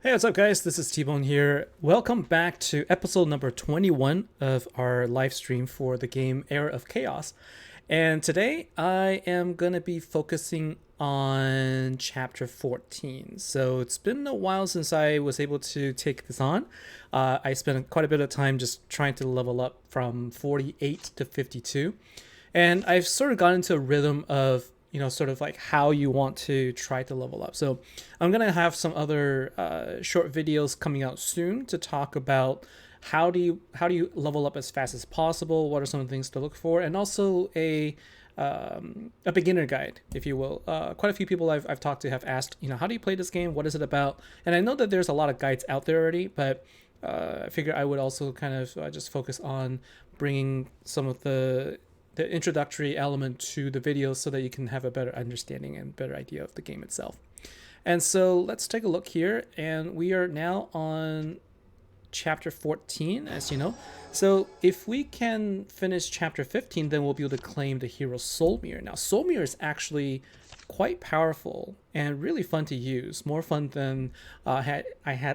Hey, what's up, guys? This is T-Bone here. Welcome back to episode number 21 of our live stream for the game Era of Chaos. And today I am going to be focusing on chapter 14. So it's been a while since I was able to take this on. I spent quite a bit of time just trying to level up from 48 to 52. And I've sort of gotten into a rhythm of sort of like how you want to try to level up. So I'm gonna have some other short videos coming out soon to talk about how do you level up as fast as possible. What are some of the things to look for, and also a beginner guide, if you will. Quite a few people I've talked to have asked, how do you play this game? What is it about? And I know that there's a lot of guides out there already, but I figure I would also kind of just focus on bringing some of the introductory element to the video so that you can have a better understanding and better idea of the game itself. And so let's take a look here, and we are now on chapter 14, as you know. So if we can finish chapter 15, then we'll be able to claim the hero Solmyr. Now Solmyr is actually quite powerful and really fun to use, more fun than I had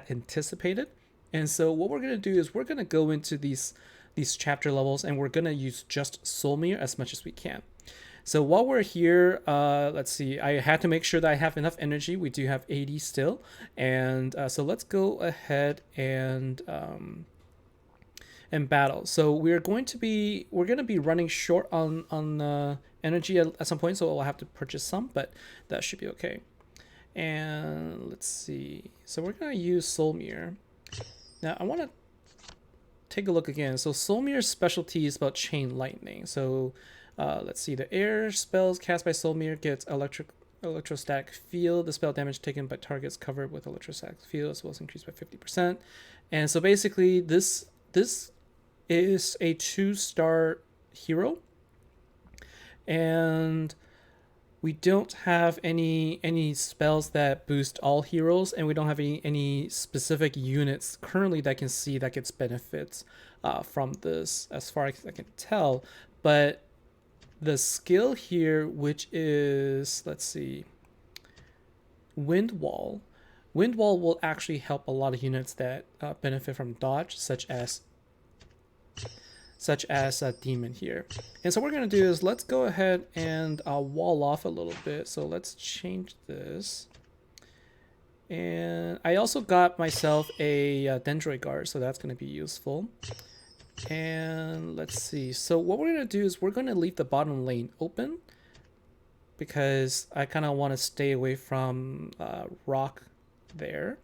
anticipated. And so what we're going to do is we're going to go into these chapter levels, and we're going to use just Solmyr as much as we can. So while we're here, let's see, I had to make sure that I have enough energy. We do have 80 still, and so let's go ahead and battle. So we're going to be running short on energy at some point, so we'll have to purchase some, but that should be okay. And let's see, so we're going to use Solmyr. Now I want to take a look again. So Solmyr's specialty is about chain lightning. So let's see, the air spells cast by Solmyr gets electrostatic field. The spell damage taken by targets covered with electrostatic field as well as increased by 50%. And so basically this is a 2-star hero, and we don't have any spells that boost all heroes, and we don't have any specific units currently that can see that gets benefits from this, as far as I can tell. But the skill here, which is, let's see, Wind Wall will actually help a lot of units that benefit from dodge, such as a demon here. And so what we're going to do is let's go ahead and wall off a little bit. So let's change this. And I also got myself a Dendroid Guard, so that's going to be useful. And let's see. So what we're going to do is we're going to leave the bottom lane open, because I kind of want to stay away from rock there.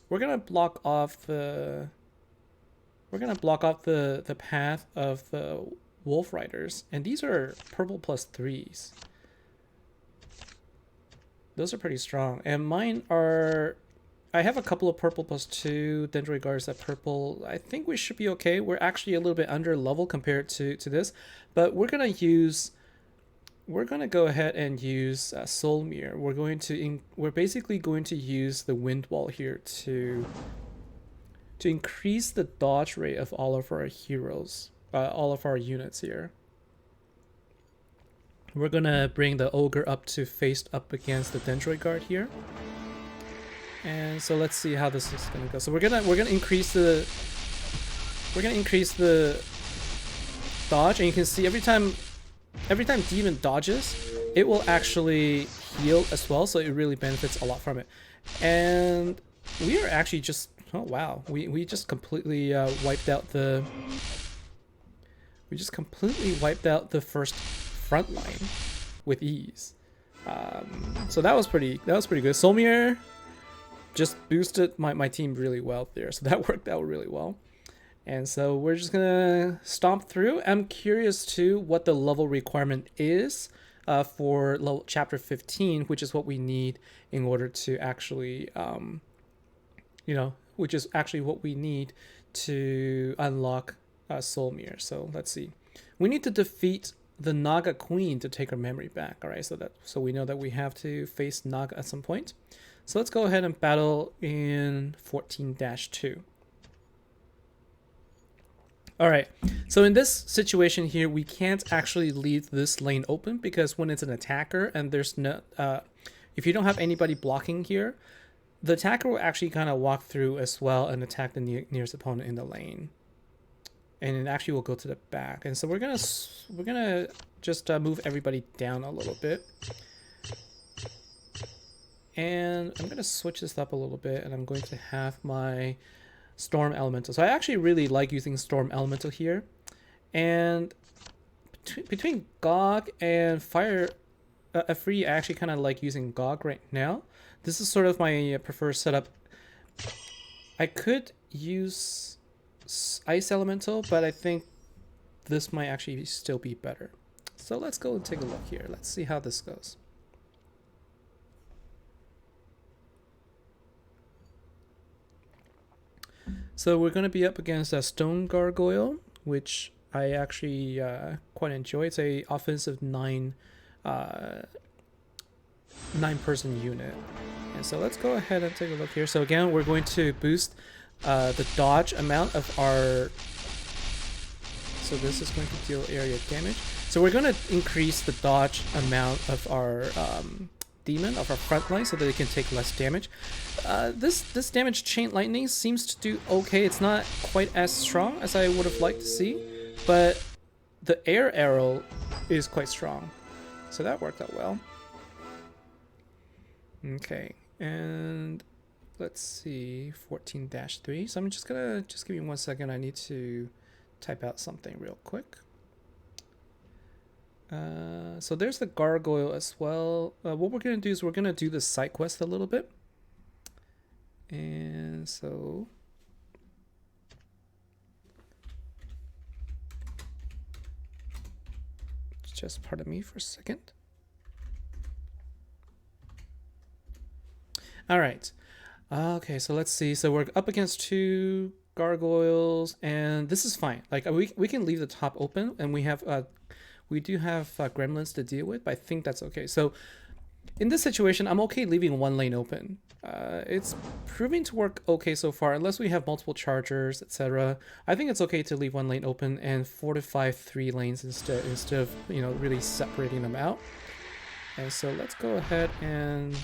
We're going to block off the path of the Wolf Riders, and these are purple +3s. Those are pretty strong, and mine are, I have a couple of purple +2 Dendroid Guards that purple. I think we should be okay. We're actually a little bit under level compared to this, but we're gonna go ahead and use Solmyr. We're basically going to use the Wind Wall here to increase the dodge rate of all of our heroes, all of our units here. We're gonna bring the ogre up to face up against the Dendroid Guard here, and so let's see how this is gonna go. So we're gonna increase the dodge, and you can see every time demon dodges, it will actually heal as well. So it really benefits a lot from it, and we are actually just. Oh wow, we just completely wiped out the first front line with ease. So that was pretty good. Solmyr just boosted my team really well there, so that worked out really well. And so we're just gonna stomp through. I'm curious too what the level requirement is for chapter 15, which is what we need in order to actually which is actually what we need to unlock Solmyr. So let's see. We need to defeat the Naga Queen to take her memory back. All right, so we know that we have to face Naga at some point. So let's go ahead and battle in 14-2. All right, so in this situation here, we can't actually leave this lane open, because when it's an attacker and there's no, if you don't have anybody blocking here, the attacker will actually kind of walk through as well and attack the nearest opponent in the lane, and it actually will go to the back. And so we're gonna just move everybody down a little bit, and I'm gonna switch this up a little bit, and I'm going to have my Storm Elemental. So I actually really like using Storm Elemental here, and between Gog and Fire Free, I actually kind of like using Gog right now. This is sort of my preferred setup. I could use Ice Elemental, but I think this might actually still be better. So let's go and take a look here. Let's see how this goes. So we're going to be up against a Stone Gargoyle, which I actually quite enjoy. It's a offensive 9-person unit. And so let's go ahead and take a look here. So again, we're going to boost the dodge amount of our... So this is going to deal area damage. So we're going to increase the dodge amount of our demon, of our front line, so that it can take less damage. This damage chain lightning seems to do okay. It's not quite as strong as I would have liked to see, but the air arrow is quite strong. So that worked out well. Okay, and let's see, 14-3. So I'm just give me 1 second. I need to type out something real quick. So there's the gargoyle as well. What we're gonna do is we're gonna do the side quest a little bit, and so just pardon me for a second. All right. Okay, so let's see. So we're up against 2 gargoyles, and this is fine. Like we can leave the top open, and we do have gremlins to deal with, but I think that's okay. So in this situation, I'm okay leaving 1 lane open. It's proving to work okay so far, unless we have multiple chargers, etc. I think it's okay to leave 1 lane open and fortify 3 lanes instead of really separating them out. And so let's go ahead and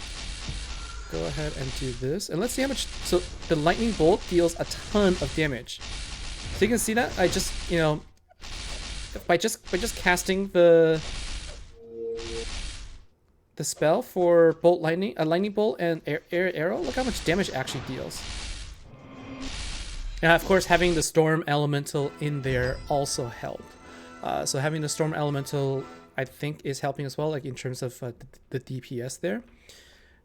do this, and let's see how much. So the lightning bolt deals a ton of damage. So you can see that I just by just casting the spell for bolt lightning, a lightning bolt and air arrow, look how much damage it actually deals. And of course, having the storm elemental in there also helped. So having the storm elemental, I think, is helping as well, like in terms of the DPS there.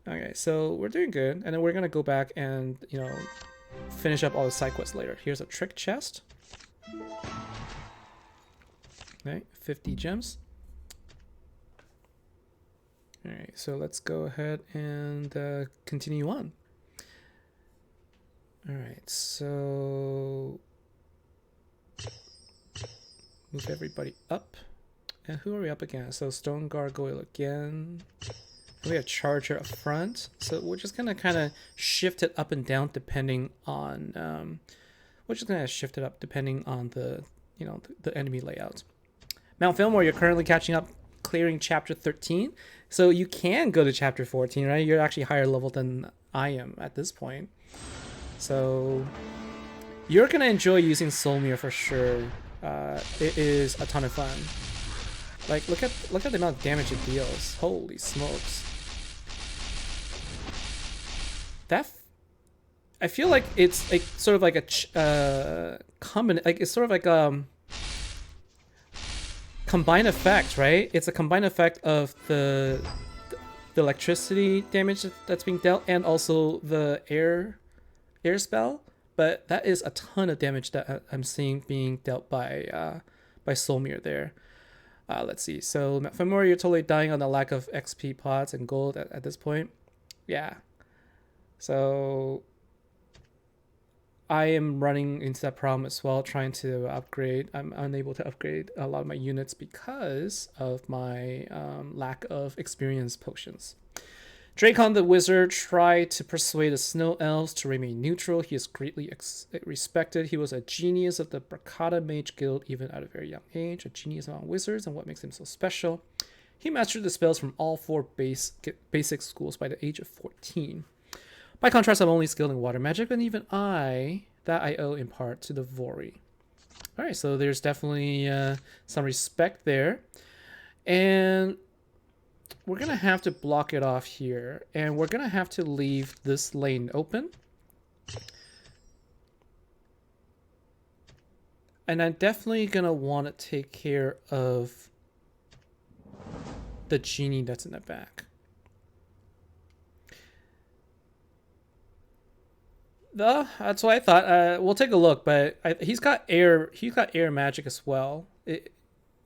Okay, so we're doing good, and then we're gonna go back and finish up all the side quests later. Here's a trick chest. Okay, 50 gems. All right, so let's go ahead and continue on. All right, so move everybody up. And who are we up against? So Stone Gargoyle again. We have Charger up front, so we're just gonna kind of shift it up and down depending on the the enemy layout. Mount Fillmore, you're currently catching up, clearing chapter 13, so you can go to chapter 14, right? You're actually higher level than I am at this point, so you're gonna enjoy using Solmyr for sure. It is a ton of fun. Like, look at the amount of damage it deals. Holy smokes. I feel like it's like sort of like a it's sort of like combined effect, right? It's a combined effect of the electricity damage that's being dealt, and also the air spell. But that is a ton of damage that I'm seeing being dealt by Solmyr there. Let's see. So Femora, you're totally dying on the lack of XP pots and gold at this point. Yeah. So I am running into that problem as well, trying to upgrade. I'm unable to upgrade a lot of my units because of my lack of experience potions. Dracon the Wizard tried to persuade the Snow Elves to remain neutral. He is greatly respected. He was a genius of the Bracada Mage Guild even at a very young age, a genius among wizards, and what makes him so special. He mastered the spells from all 4 basic schools by the age of 14. By contrast, I'm only skilled in water magic, and even that I owe in part to the Vori. All right, so there's definitely some respect there. And we're going to have to block it off here. And we're going to have to leave this lane open. And I'm definitely going to want to take care of the genie that's in the back. That's what I thought. We'll take a look, but he's got air magic as well.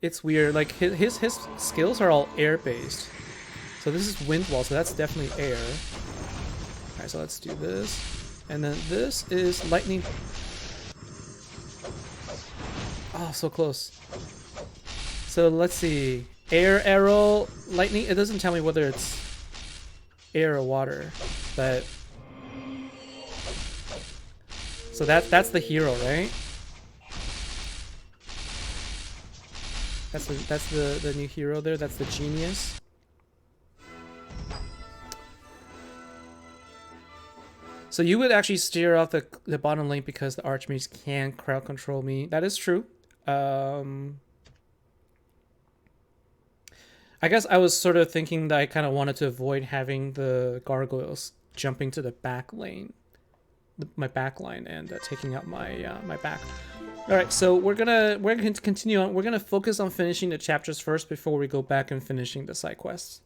It's weird. Like his skills are all air based. So this is wind wall, so that's definitely air. All right, so let's do this, and then this is lightning. Oh, so close. So let's see. Air arrow, lightning. It doesn't tell me whether it's air or water, but so that's the hero, right? That's the new hero there. That's the genius. So you would actually steer off the bottom lane because the archmage can crowd control me. That is true. I guess I was sort of thinking that I kind of wanted to avoid having the gargoyles jumping to the back lane, my back line, and taking out my my back. All right, so we're gonna continue on. We're gonna focus on finishing the chapters first before we go back and finishing the side quests.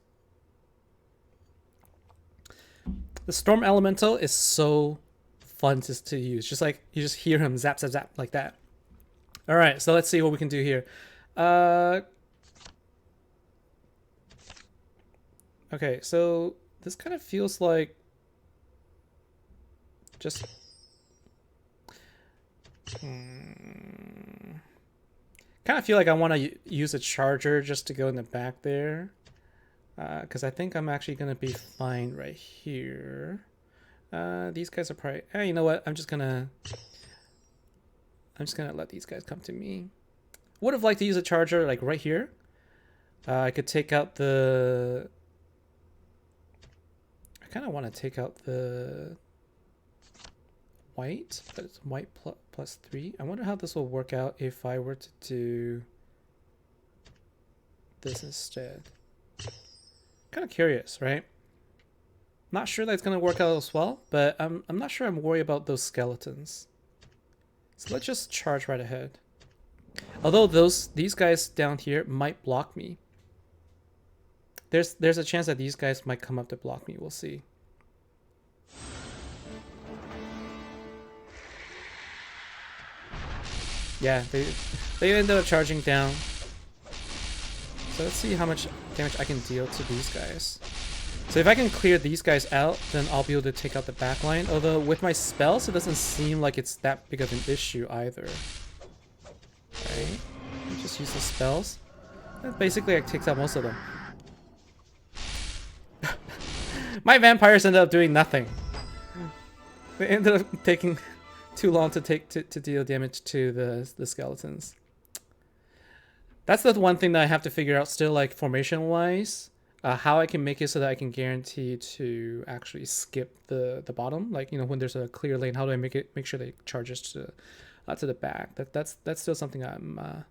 The Storm Elemental is so fun to use. Just like you just hear him zap zap zap like that. All right, so let's see what we can do here. Okay, so this kind of feels like just kind of feel like I want to use a charger just to go in the back there, because I think I'm actually gonna be fine right here. These guys are probably. You know what? I'm just gonna let these guys come to me. Would have liked to use a charger like right here. I could take out the. I kind of want to take out the white, but it's white plus 3. I wonder how this will work out if I were to do this instead. Kind of curious, right? Not sure that it's going to work out as well, but I'm not sure I'm worried about those skeletons. So let's just charge right ahead. Although these guys down here might block me. There's a chance that these guys might come up to block me. We'll see. Yeah, they ended up charging down. So let's see how much damage I can deal to these guys. So if I can clear these guys out, then I'll be able to take out the back line. Although with my spells, it doesn't seem like it's that big of an issue either. Okay, let me just use the spells. That basically takes out most of them. My vampires ended up doing nothing. They ended up taking too long to deal damage to the skeletons. That's the one thing that I have to figure out still, like formation wise, how I can make it so that I can guarantee to actually skip the bottom. Like, you know, when there's a clear lane, how do I make sure that it charges to the back? That's still something I'm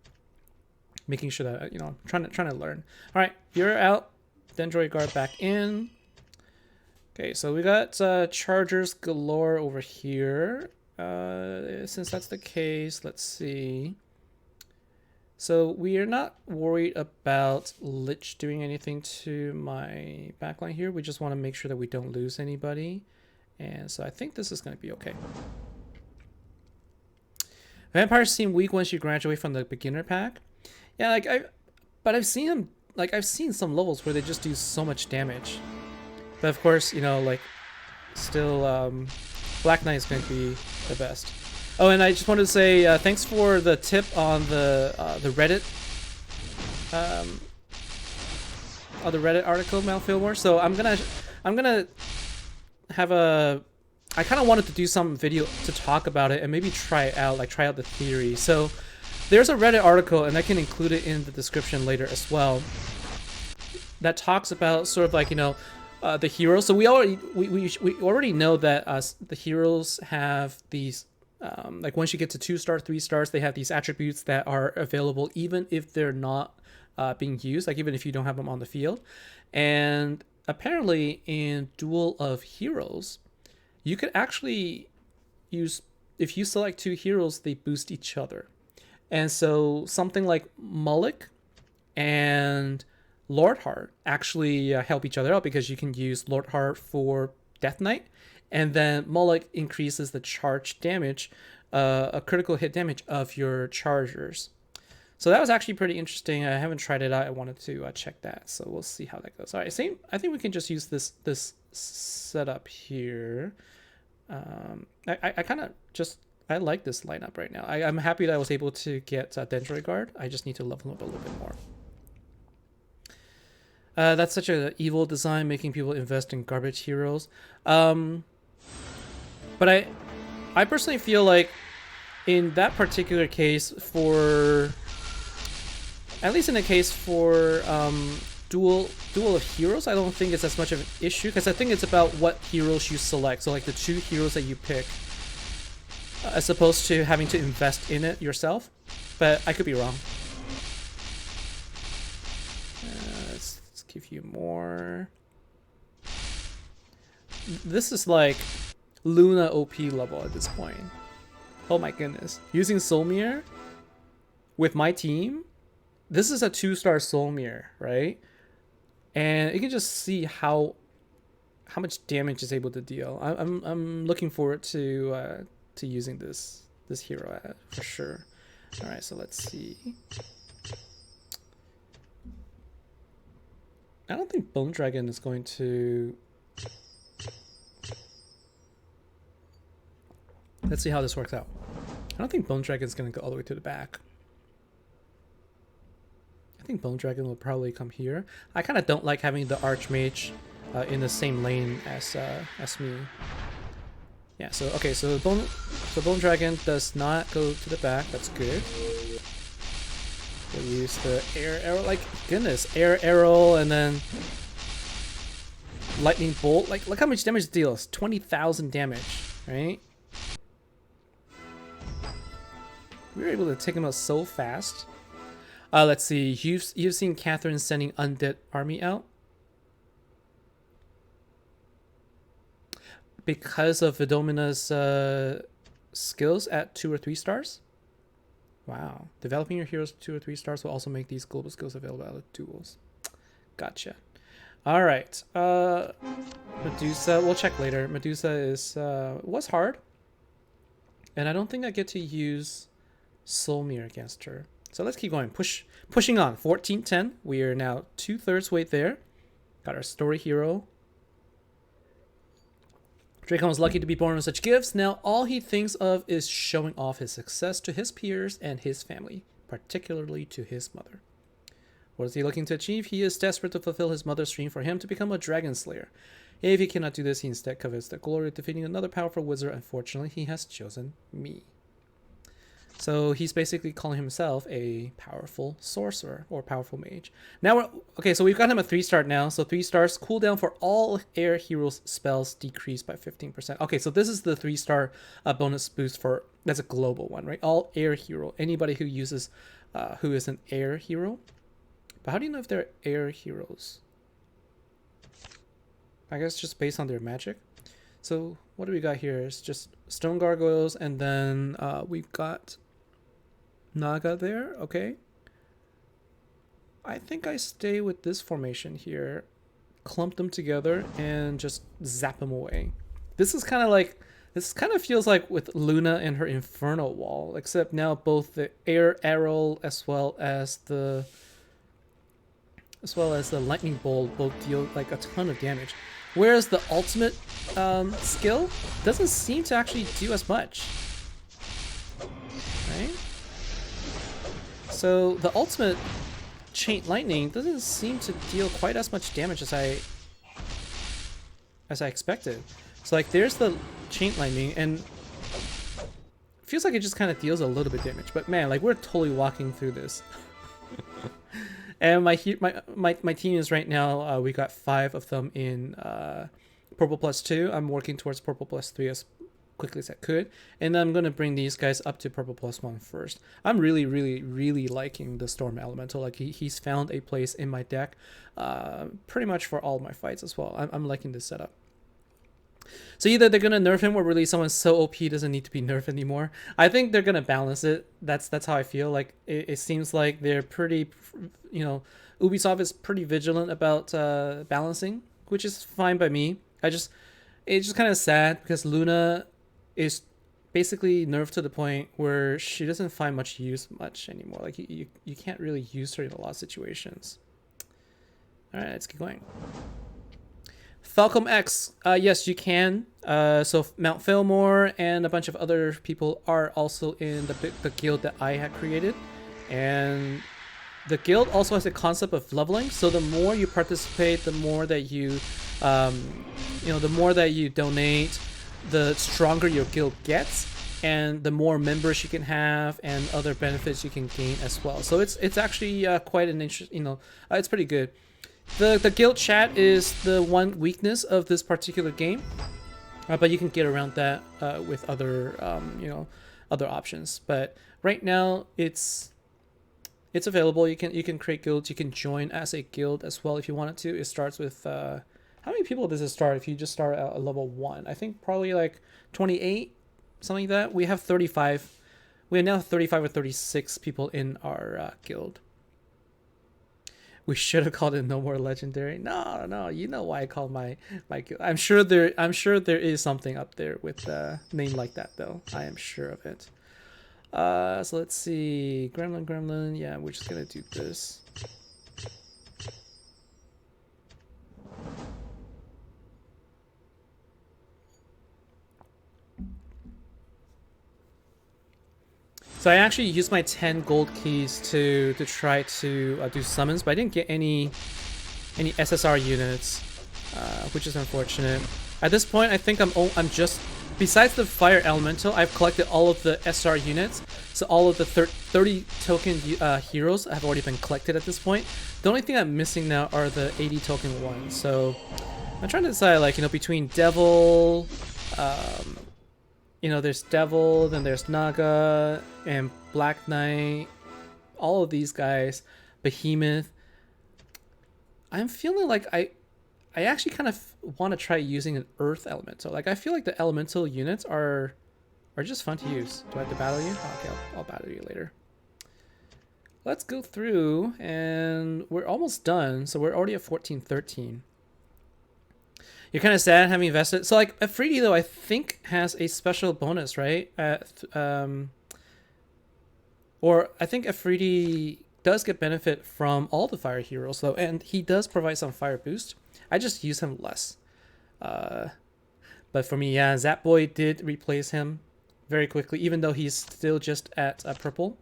making sure that, you know, I'm trying to learn. All right, you're out. Dendroid guard back in. Okay, so we got chargers galore over here. Since that's the case, let's see. So we are not worried about Lich doing anything to my backline here. We just want to make sure that we don't lose anybody. And so I think this is going to be okay. Vampires seem weak once you graduate from the beginner pack. Yeah, but I've seen them, like I've seen some levels where they just do so much damage. But of course, you know, like still Black Knight is going to be the best. Oh, and I just wanted to say thanks for the tip on the Reddit article, Malfilmore. So I'm gonna have a. I kind of wanted to do some video to talk about it and maybe try it out, like try out the theory. So there's a Reddit article, and I can include it in the description later as well, that talks about sort of like, you know, the heroes. So we already know that the heroes have these like once you get to 2 stars, 3 stars, they have these attributes that are available even if they're not being used, like even if you don't have them on the field. And apparently in Duel of Heroes, you could actually use, if you select 2 heroes, they boost each other. And so something like Mullick and Lordheart actually help each other out, because you can use Lordheart for Death Knight, and then Mullick increases the charge damage, a critical hit damage of your chargers. So that was actually pretty interesting. I haven't tried it out. I wanted to check that, so we'll see how that goes. All right, same. I think we can just use this setup here. I kind of just, I like this lineup right now. I'm happy that I was able to get Dendroid Guard. I just need to level him up a little bit more. That's such an evil design, making people invest in garbage heroes. But I personally feel like in that particular case, for at least in the case for Duel of Heroes, I don't think it's as much of an issue, because I think it's about what heroes you select. So like the 2 heroes that you pick, as opposed to having to invest in it yourself. But I could be wrong. Let's give you more. This is like Luna OP level at this point. Oh my goodness. Using Solmyr with my team, this is a 2-star Solmyr, right? And you can just see how much damage it's able to deal. I'm looking forward to using this hero for sure. All right, so let's see. I don't think Bone Dragon is going to. Let's see how this works out. I don't think Bone Dragon is going to go all the way to the back. I think Bone Dragon will probably come here. I kind of don't like having the Archmage in the same lane as me. Yeah, so okay, so Bone Dragon does not go to the back. That's good. We'll use the air arrow. Like, goodness, air arrow, and then lightning bolt. Like, look how much damage it deals. 20,000 damage, right? We were able to take him out so fast. Let's see. You've seen Catherine sending undead army out because of Vidomina's skills at 2 or 3 stars. Wow. Developing your heroes to 2 or 3 stars will also make these global skills available out of duels. Gotcha. All right. Medusa. We'll check later. Medusa was hard, and I don't think I get to use Solmyr against her. So let's keep going. Pushing on. 14-10. We are now 2/3 way there. Got our story hero. Dracon was lucky to be born with such gifts. Now all he thinks of is showing off his success to his peers and his family, particularly to his mother. What is he looking to achieve? He is desperate to fulfill his mother's dream for him to become a dragon slayer. If he cannot do this, he instead covets the glory of defeating another powerful wizard. Unfortunately, he has chosen me. So he's basically calling himself a powerful sorcerer or powerful mage. Now okay, so we've got him a 3-star now. So 3 stars, cooldown for all air heroes spells decreased by 15%. Okay, so this is the 3-star bonus boost for, that's a global one, right? All air hero, anybody who uses, who is an air hero. But how do you know if they're air heroes? I guess just based on their magic. So what do we got here? It's just stone gargoyles, and then we've got Naga there. Okay. I think I stay with this formation here, clump them together, and just zap them away. This is kind of like, this kind of feels like with Luna and her Infernal Wall, except now both the air arrow as well as the lightning bolt both deal like a ton of damage. Whereas the ultimate skill doesn't seem to actually do as much, right? So the ultimate chain lightning doesn't seem to deal quite as much damage as I expected. So like there's the chain lightning, and it feels like it just kind of deals a little bit damage. But man, like we're totally walking through this. And my team is right now, we got 5 of them in purple +2. I'm working towards purple +3 as quickly as I could, and I'm gonna bring these guys up to purple +1 first. I'm really liking the Storm Elemental. Like he's found a place in my deck pretty much for all my fights as well. I'm liking this setup. So either they're gonna nerf him or release someone so OP doesn't need to be nerfed anymore. I think they're gonna balance it. That's how I feel. Like it seems like they're pretty, Ubisoft is pretty vigilant about balancing, which is fine by me. It's just kind of sad because Luna is basically nerfed to the point where she doesn't find much use anymore. Like you can't really use her in a lot of situations. All right, let's keep going. Falcom X, yes, you can. So Mount Fillmore and a bunch of other people are also in the guild that I had created, and the guild also has a concept of leveling. So the more you participate, the more that you, the more that you donate, the stronger your guild gets, and the more members you can have, and other benefits you can gain as well. So it's actually quite an interest. It's pretty good. The guild chat is the one weakness of this particular game, but you can get around that with other other options. But right now it's available. You can create guilds. You can join as a guild as well if you wanted to. It starts with how many people does it start if you just start at level 1? I think probably like 28, something like that. We have 35. We have now 35 or 36 people in our guild. We should have called it No More Legendary. No, you know why I called my guild. I'm sure there is something up there with a name like that though. I am sure of it. So let's see. Gremlin. Yeah, we're just gonna do this. So I actually used my 10 gold keys to try to do summons, but I didn't get any SSR units, which is unfortunate. At this point, I think I'm just, besides the fire elemental, I've collected all of the SR units. So all of the 30 token heroes have already been collected at this point. The only thing I'm missing now are the 80 token ones. So I'm trying to decide, like, between Devil, there's Devil, then there's Naga, and Black Knight, all of these guys, Behemoth. I'm feeling like I actually kind of want to try using an Earth Elemental. Like, I feel like the Elemental units are just fun to use. Do I have to battle you? Okay, I'll battle you later. Let's go through, and we're almost done, so we're already at 14-13. You're kind of sad having invested. So like Afridi though, I think has a special bonus, right? Or I think Afridi does get benefit from all the fire heroes though, and he does provide some fire boost. I just use him less. But for me, yeah, Zapboy did replace him very quickly, even though he's still just at purple.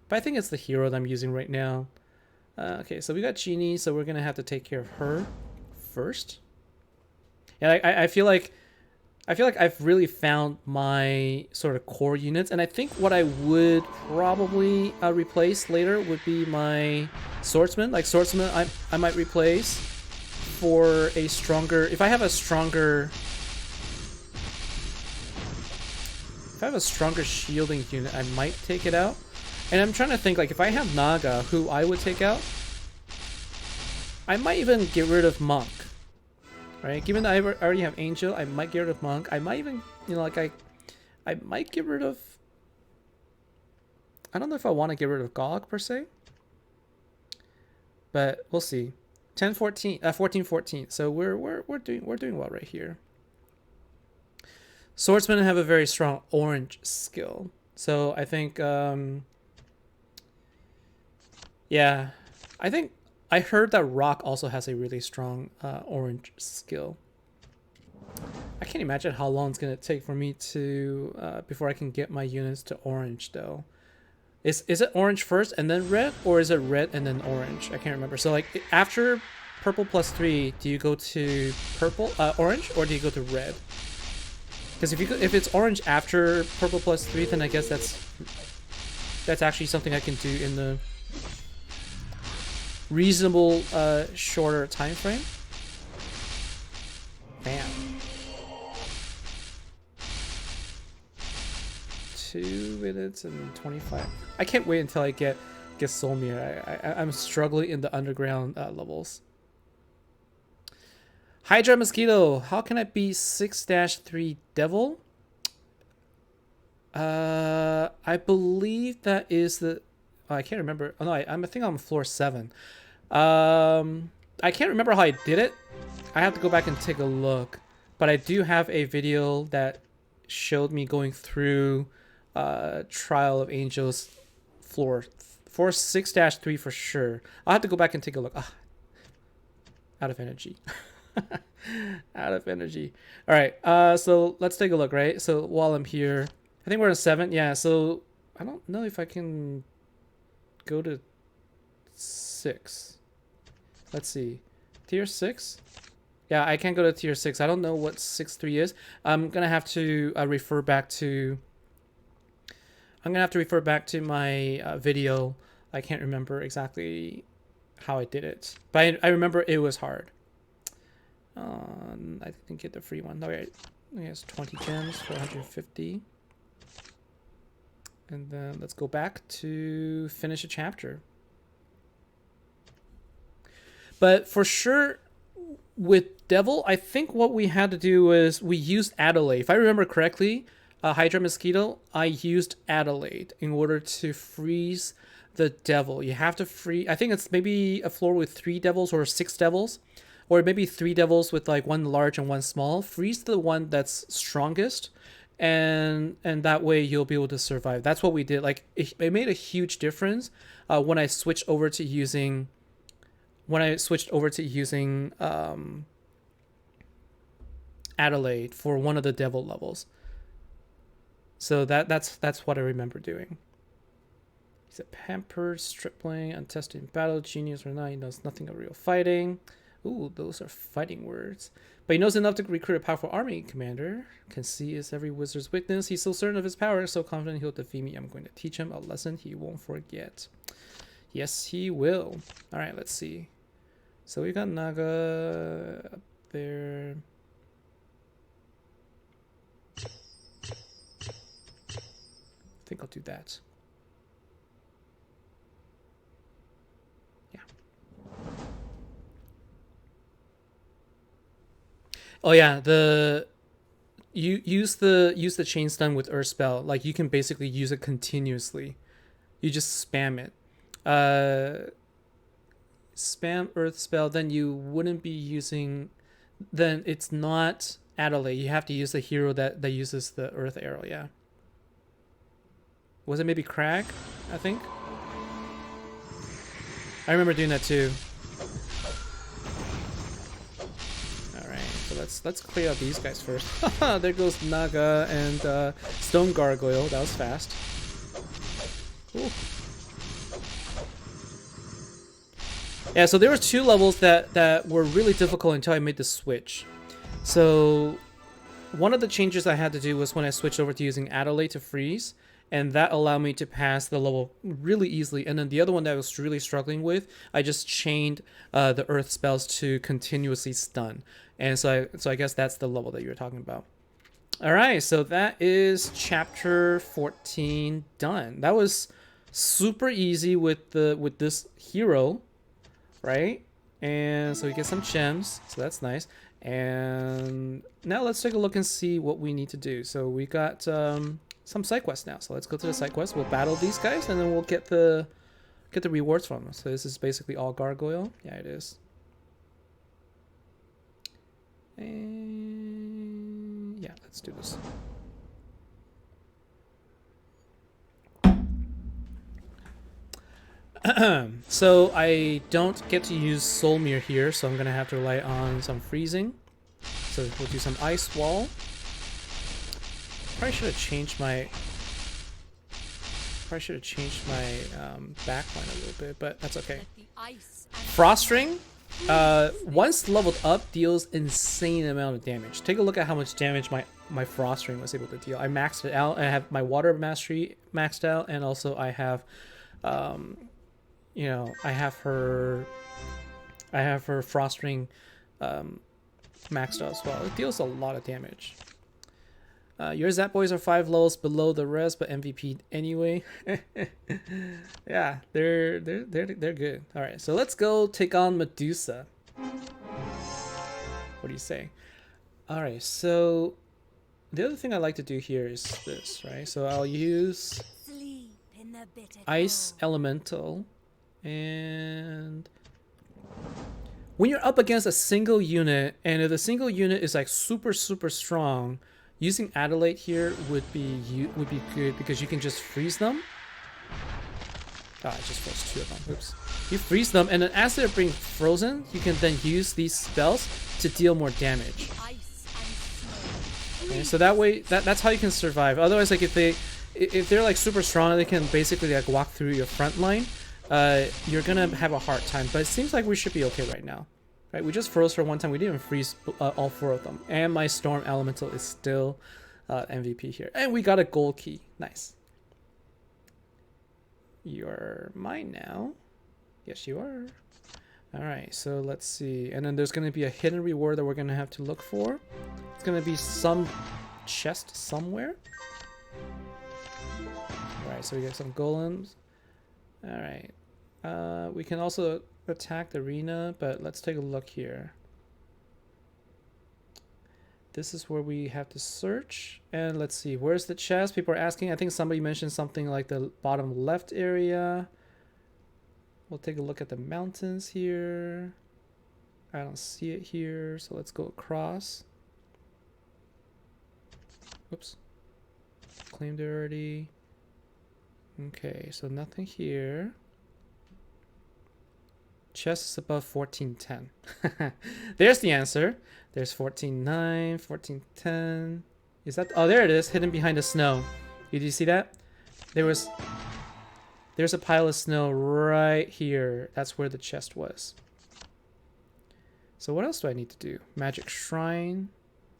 But I think it's the hero that I'm using right now. Okay, so we got Genie, so we're gonna have to take care of her first. Yeah, I feel like I've really found my sort of core units, and I think what I would probably replace later would be my swordsman. Like swordsman, I might replace for a stronger. If I have a stronger shielding unit, I might take it out. And I'm trying to think, like, if I have Naga, who I would take out, I might even get rid of Monk. Right, given that I already have Angel, I might get rid of Monk. I might even, I might get rid of. I don't know if I want to get rid of Gog per se, but we'll see. 14-14. So we're doing well right here. Swordsmen have a very strong orange skill, so I think yeah, I think. I heard that Rock also has a really strong orange skill. I can't imagine how long it's going to take for me to before I can get my units to orange though. Is it orange first and then red, or is it red and then orange? I can't remember. So like after purple +3, do you go to orange, or do you go to red? Because if it's orange after purple +3, then I guess that's actually something I can do in the reasonable shorter time frame. Bam. 2 minutes and 25. I can't wait until I get Solmyr. I'm struggling in the underground levels. Hydra Mosquito, how can I be 6-3 Devil? I believe that is the... Oh, I can't remember. Oh no, I think I'm on floor 7. I can't remember how I did it. I have to go back and take a look. But I do have a video that showed me going through Trial of Angels floor 6-3 for sure. I'll have to go back and take a look. Out of energy. Out of energy. All right, so let's take a look, right? So while I'm here, I think we're on 7. Yeah, so I don't know if I can go to 6. Let's see. Tier 6? Yeah, I can't go to tier 6. I don't know what 6-3 is. I'm going to have to refer back to... I'm going to have to refer back to my video. I can't remember exactly how I did it. But I remember it was hard. I didn't get the free one. All right. It has 20 gems for 150. And then let's go back to finish a chapter. But for sure, with Devil, I think what we had to do was we used Adelaide. If I remember correctly, Hydra Mosquito, I used Adelaide in order to freeze the Devil. You have to freeze... I think it's maybe a floor with 3 devils or 6 devils. Or maybe 3 devils with like 1 large and 1 small. Freeze the one that's strongest. And that way you'll be able to survive. That's what we did. Like it made a huge difference when I switched over to using... Adelaide for one of the devil levels. So that's what I remember doing. He's a pampered stripling, untested in battle, genius or not. He knows nothing of real fighting. Ooh, those are fighting words. But he knows enough to recruit a powerful army commander. Can see is every wizard's weakness. He's so certain of his power, so confident he'll defeat me. I'm going to teach him a lesson he won't forget. Yes, he will. All right, let's see. So we got Naga up there. I think I'll do that. Yeah. Oh yeah, you use the chain stun with Earth spell. Like you can basically use it continuously. You just spam it. Spam Earth spell, then you wouldn't be using... Then it's not Adelaide. You have to use the hero that uses the Earth arrow, yeah. Was it maybe Crag, I think? I remember doing that too. Alright, so let's clear out these guys first. There goes Naga and Stone Gargoyle. That was fast. Cool. Yeah, so there were 2 levels that were really difficult until I made the switch. So one of the changes I had to do was when I switched over to using Adelaide to freeze, and that allowed me to pass the level really easily. And then the other one that I was really struggling with, I just chained the Earth spells to continuously stun. And so I guess that's the level that you were talking about. All right, so that is chapter 14 done. That was super easy with this hero. Right? And so we get some gems, so that's nice. And now let's take a look and see what we need to do. So we got some side quests now. So let's go to the side quest. We'll battle these guys and then we'll get the rewards from them. So this is basically all gargoyle. Yeah, it is. And yeah, let's do this. So I don't get to use Solmyr here, so I'm gonna have to rely on some freezing. So we'll do some ice wall. Probably should have changed my backline a little bit, but that's okay. Frost ring, once leveled up, deals insane amount of damage. Take a look at how much damage my frost ring was able to deal. I maxed it out. I have my water mastery maxed out, and also I have you know, I have her Frost Ring maxed out as well. It deals a lot of damage. Your Zap Boys are 5 levels below the rest, but MVP anyway. Yeah, they're good. All right, so let's go take on Medusa. What do you say? All right, so the other thing I like to do here is this, right? So I'll use Ice Elemental, and when you're up against a single unit, and if the single unit is like super strong, using Adelaide here would be good because you can just freeze them. I just froze 2 of them. Oops. You freeze them, and then as they're being frozen, you can then use these spells to deal more damage. Okay, so that way, that's how you can survive. Otherwise, like if they're like super strong, they can basically like walk through your front line. You're gonna have a hard time. But it seems like we should be okay right now. Right, we just froze for one time. We didn't even freeze all 4 of them. And my Storm Elemental is still MVP here. And we got a gold key. Nice. You're mine now. Yes, you are. Alright, so let's see. And then there's going to be a hidden reward that we're going to have to look for. It's going to be some chest somewhere. Alright, so we got some golems. Alright. We can also attack the arena, but let's take a look here. This is where we have to search, and let's see, where's the chest? People are asking. I think somebody mentioned something like the bottom left area. We'll take a look at the mountains here. I don't see it here, so let's go across. Oops, claimed it already. Okay, so nothing here. Chest is above 1410. There's the answer. There's 14.9, 14.10. Is that? Oh, there it is, hidden behind the snow. Did you see that? There's a pile of snow right here. That's where the chest was. So what else do I need to do? Magic Shrine.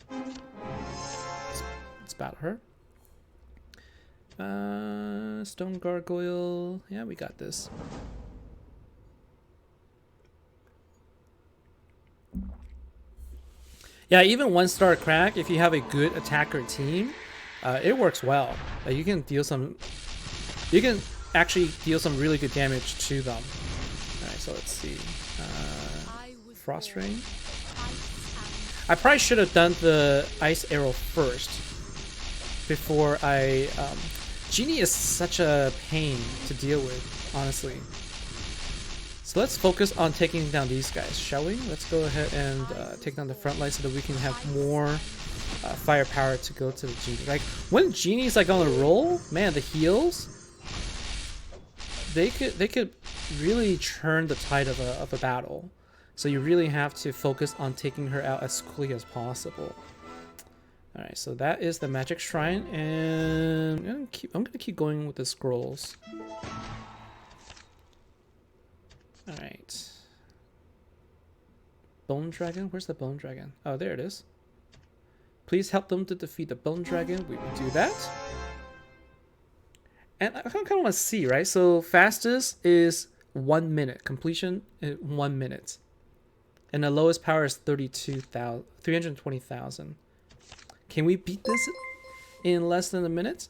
Let's battle her. Stone Gargoyle. Yeah, we got this. Yeah, even 1-star crack, if you have a good attacker team, it works well. You can actually deal some really good damage to them. Alright, so let's see. Frost Rain. I probably should have done the Ice Arrow first before I... Genie is such a pain to deal with, honestly. So let's focus on taking down these guys, shall we? Let's go ahead and take down the front line so that we can have more firepower to go to the Genie. Like, when Genie's like on a roll, man, the heals, they could really turn the tide of a battle. So you really have to focus on taking her out as quickly as possible. Alright, so that is the Magic Shrine, and I'm gonna keep going with the scrolls. Alright. Bone Dragon? Where's the Bone Dragon? Oh, there it is. Please help them to defeat the Bone Dragon. We will do that. And I kind of want to see, right? So fastest is 1 minute. Completion in 1 minute. And the lowest power is 320,000. Can we beat this in less than a minute?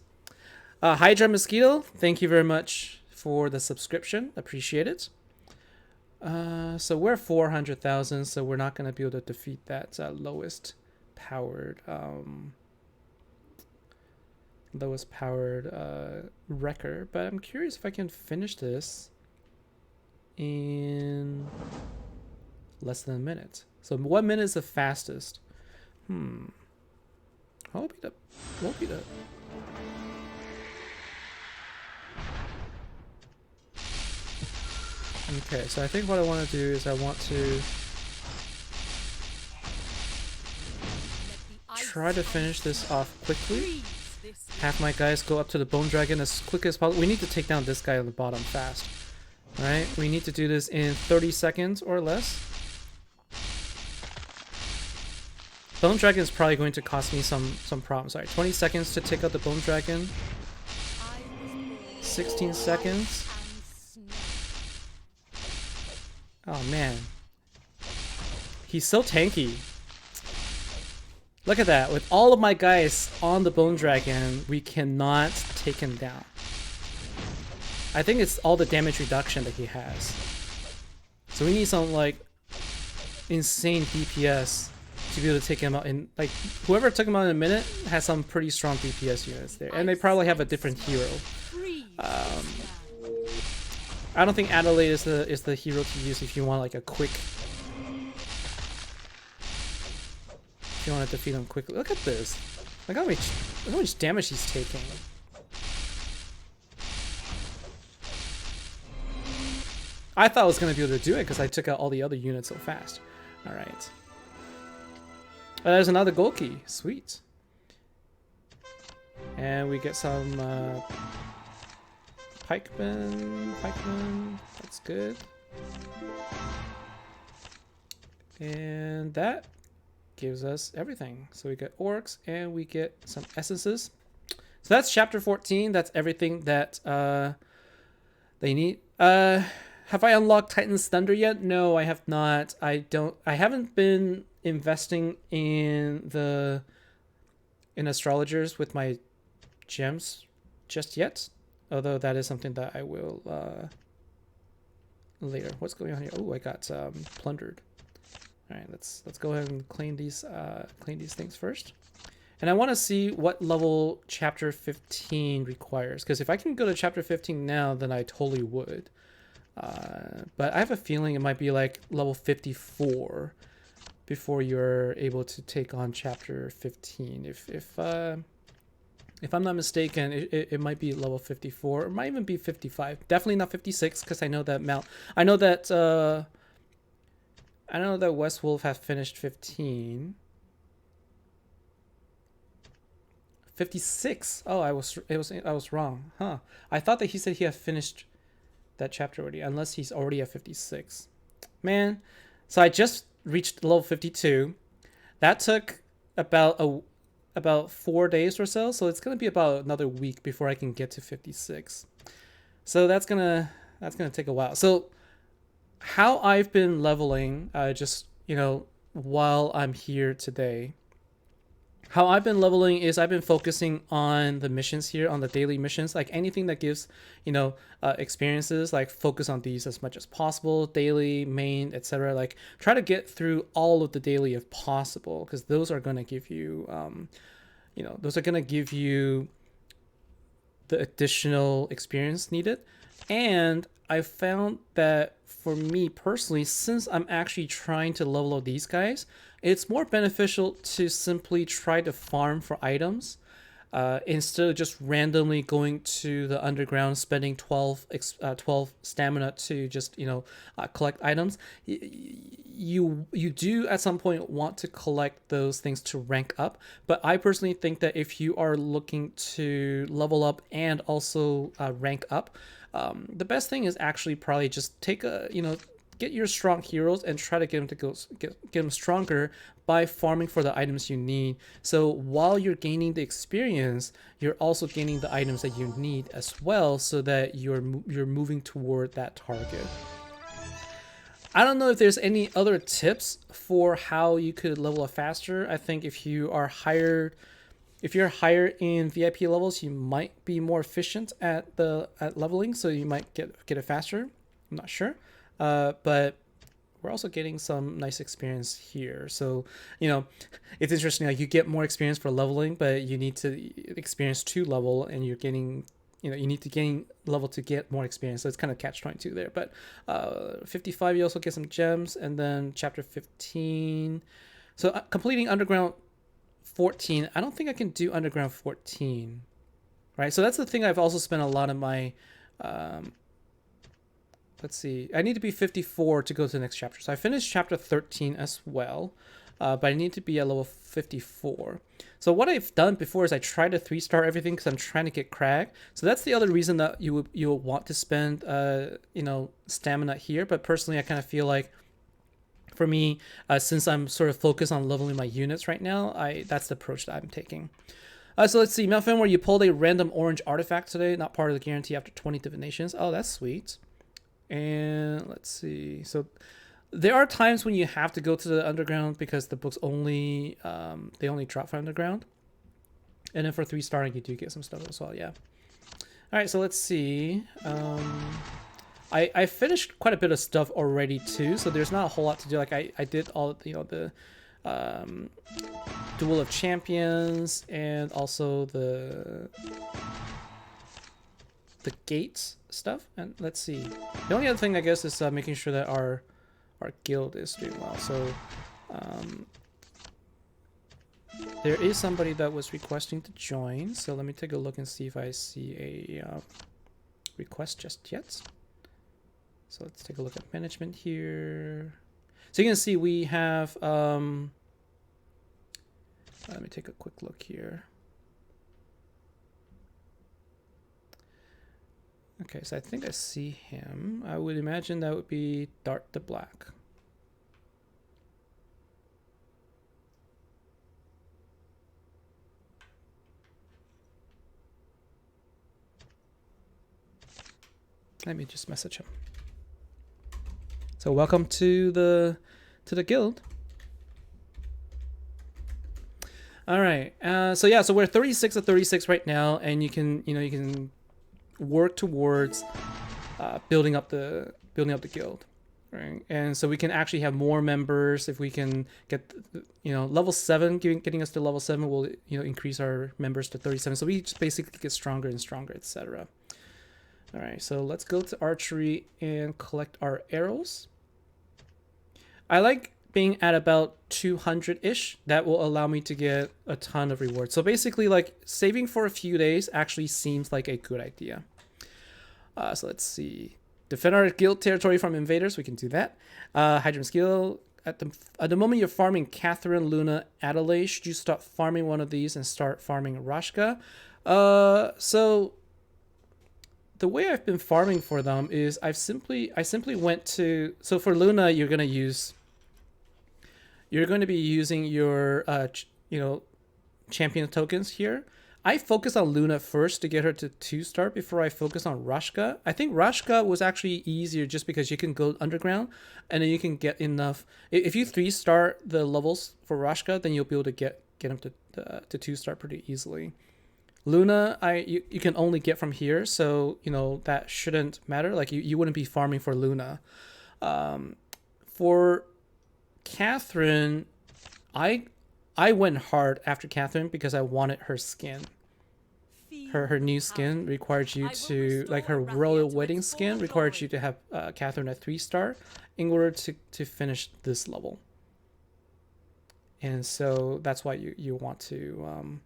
Hydra Mosquito, thank you very much for the subscription. Appreciate it. So we're 400,000, so we're not going to be able to defeat that lowest powered wrecker. But I'm curious if I can finish this in less than a minute. So 1 minute is the fastest. Won't be the Okay, so I think what I want to do is I want to try to finish this off quickly. Have my guys go up to the Bone Dragon as quick as possible. We need to take down this guy on the bottom fast. Alright, we need to do this in 30 seconds or less. Bone Dragon is probably going to cost me some problems. Alright, 20 seconds to take out the Bone Dragon. 16 seconds. Oh man, he's so tanky. Look at that. With all of my guys on the Bone Dragon, we cannot take him down. I think it's all the damage reduction that he has. So we need some like insane DPS to be able to take him out. And like whoever took him out in a minute has some pretty strong DPS units there, and they probably have a different hero. I don't think Adelaide is the hero to use if you want like a quick. If you want to defeat him quickly. Look at this. Look how much damage he's taking. I thought I was going to be able to do it because I took out all the other units so fast. Alright. There's another gold key. Sweet. And we get some pikemen. That's good. And that gives us everything. So we get orcs and we get some essences. So that's chapter 14. That's everything that they need. Have I unlocked Titan's Thunder yet? No, I have not. I haven't been investing in astrologers with my gems just yet. Although that is something that I will later. What's going on here? Oh, I got plundered. All right, let's go ahead and clean these things first. And I want to see what level chapter 15 requires, because if I can go to chapter 15 now, then I totally would. But I have a feeling it might be like level 54 before you're able to take on chapter 15. If I'm not mistaken, it might be level 54. It might even be 55. Definitely not 56, because I know that West Wolf has finished 15. 56. Oh, I was wrong. Huh. I thought that he said he had finished that chapter already, unless he's already at 56. Man, so I just reached level 52. That took about 4 days or so, so it's gonna be about another week before I can get to 56. So that's gonna take a while. So how I've been leveling, just while I'm here today, how I've been leveling is I've been focusing on the missions here, on the daily missions, like anything that gives experiences, like focus on these as much as possible, daily, main, etc. Like try to get through all of the daily if possible, because those are going to give you the additional experience needed. And I found that for me personally, since I'm actually trying to level up these guys, it's more beneficial to simply try to farm for items instead of just randomly going to the underground, spending 12 stamina to just collect items. You do at some point want to collect those things to rank up, but I personally think that if you are looking to level up and also rank up, the best thing is actually probably just take get your strong heroes and try to get them stronger by farming for the items you need. So while you're gaining the experience, you're also gaining the items that you need as well, so that you're moving toward that target. I don't know if there's any other tips for how you could level up faster. I think if you're higher in VIP levels, you might be more efficient at leveling, so you might get it faster. I'm not sure. But we're also getting some nice experience here. So, it's interesting. Like you get more experience for leveling, but you need to experience to level, and you're getting, you need to gain level to get more experience. So it's kind of catch-22 there. But 55, you also get some gems, and then chapter 15. So completing underground 14. I don't think I can do underground 14, right? So that's the thing. I've also spent a lot of my let's see. I need to be 54 to go to the next chapter. So I finished chapter 13 as well, but I need to be at level 54. So what I've done before is I try to 3-star everything because I'm trying to get crag. So that's the other reason that you'll want to spend stamina here. But personally, I kind of feel like for me, since I'm sort of focused on leveling my units right now, that's the approach that I'm taking. So let's see. Melfin, where you pulled a random orange artifact today, not part of the guarantee after 20 divinations. Oh, that's sweet. And let's see. So There are times when you have to go to the underground because the books only they only drop from underground, and then for 3-star you do get some stuff as well. Yeah. All right, so let's see. I finished quite a bit of stuff already too, so there's not a whole lot to do. Like I did all the Duel of Champions and also the gates stuff. And let's see. The only other thing I guess is making sure that our guild is doing well. So there is somebody that was requesting to join. So let me take a look and see if I see a request just yet. So let's take a look at management here. So you can see we have, let me take a quick look here. Okay, so I think I see him. I would imagine that would be Dart the Black. Let me just message him. So welcome to the guild. All right. So yeah. So we're 36 of 36 right now, and you can work towards building up the guild, right? And so we can actually have more members if we can get level 7. Getting us to level 7 will increase our members to 37. So we just basically get stronger and stronger, etc. All right, so let's go to archery and collect our arrows. I like being at about 200-ish. That will allow me to get a ton of rewards. So basically, like, saving for a few days actually seems like a good idea. So let's see. Defend our guild territory from invaders. We can do that. Hydrum skill. At the moment you're farming Catherine, Luna, Adelaide, should you stop farming one of these and start farming Rashka? So the way I've been farming for them is I simply went to, so for Luna you're going to be using your champion tokens here. I focus on Luna first to get her to 2-star before I focus on Rashka. I think Rashka was actually easier just because you can go underground and then you can get enough. If you 3-star the levels for Rashka, then you'll be able to get him to 2-star pretty easily. Luna, you can only get from here, so that shouldn't matter. Like you wouldn't be farming for Luna. For Catherine, I went hard after Catherine because I wanted her skin. Her new skin required you to, like, her royal wedding skin required you to have Catherine at 3-star in order to finish this level. And so that's why you want to.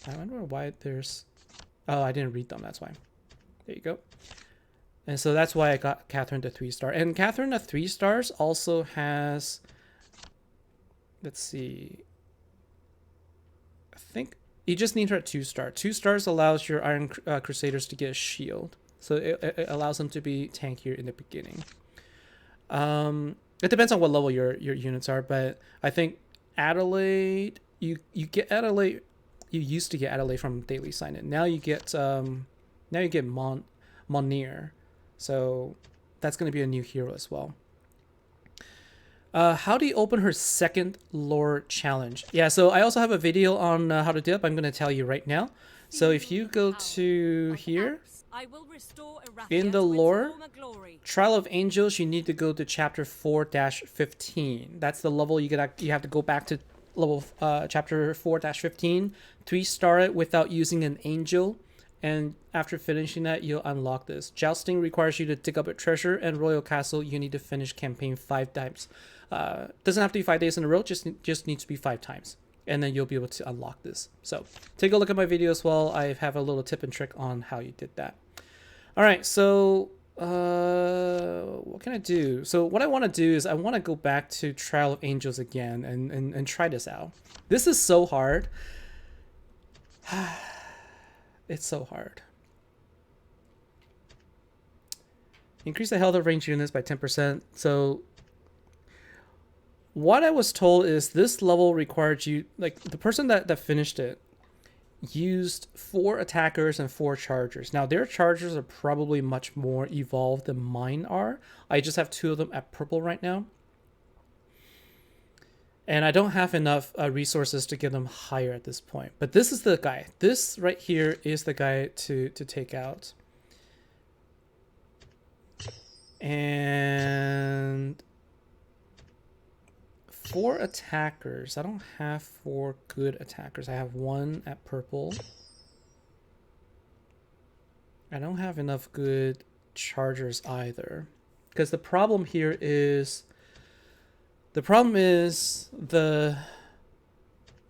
I wonder why there's. Oh, I didn't read them. That's why. There you go. And so that's why I got Catherine to 3-star. And Catherine at 3 stars also has. Let's see. I think you just need her at 2-star. 2 stars allows your Iron Crusaders to get a shield. So it allows them to be tankier in the beginning. It depends on what level your units are, but I think Adelaide, you get Adelaide. You used to get Adelaide from Daily Sign-In. Now you get Monir. So that's going to be a new hero as well. How do you open her second lore challenge? Yeah, so I also have a video on how to do it, but I'm going to tell you right now. So if you go to here, in the lore, Trial of Angels, you need to go to chapter 4-15. That's the level you have to go back to level chapter 4-15, 3-star it without using an angel. And after finishing that, you'll unlock this. Jousting requires you to dig up a treasure, and Royal Castle, you need to finish campaign 5 times. Doesn't have to be 5 days in a row, just needs to be 5 times. And then you'll be able to unlock this. So take a look at my video as well. I have a little tip and trick on how you did that. All right, so what can I do? So what I want to do is I want to go back to Trial of Angels again and try this out. This is so hard. It's so hard. Increase the health of ranged units by 10%. So what I was told is this level required you, like the person that finished it, used 4 attackers and 4 chargers. Now their chargers are probably much more evolved than mine are. I just have 2 of them at purple right now. And I don't have enough resources to get them higher at this point. But this is the guy. This right here is the guy to take out. And 4 attackers. I don't have 4 good attackers. I have 1 at purple. I don't have enough good chargers either. Because the problem here is... the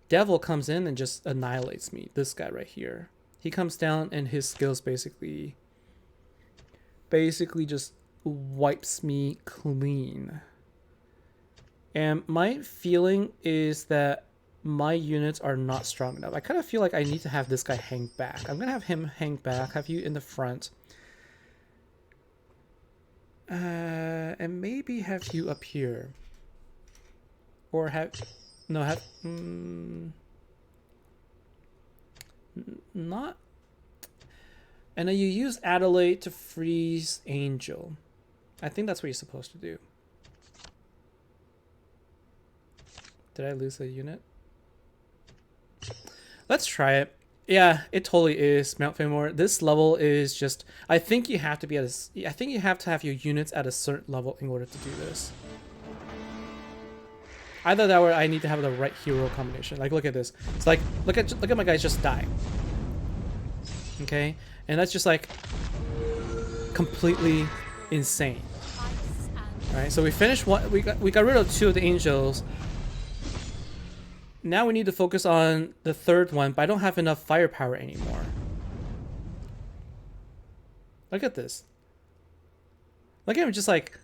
devil comes in and just annihilates me. This guy right here. He comes down and his skills basically just wipes me clean. And my feeling is that my units are not strong enough. I kind of feel like I need to have this guy hang back. I'm going to have him hang back, have you in the front. And maybe have you up here. Or have... No, have... not... And then you use Adelaide to freeze Angel. I think that's what you're supposed to do. Did I lose a unit? Let's try it. Yeah, it totally is Mount Fenimore. This level is just... I think you have to be at a... I think you have to have your units at a certain level in order to do this. Either that or I need to have the right hero combination. Like, look at this. It's like, look at my guys just die. Okay? And that's just like completely insane. Alright, so we finished one. We got rid of 2 of the angels. Now we need to focus on the 3rd one, but I don't have enough firepower anymore. Look at this. Look at him just like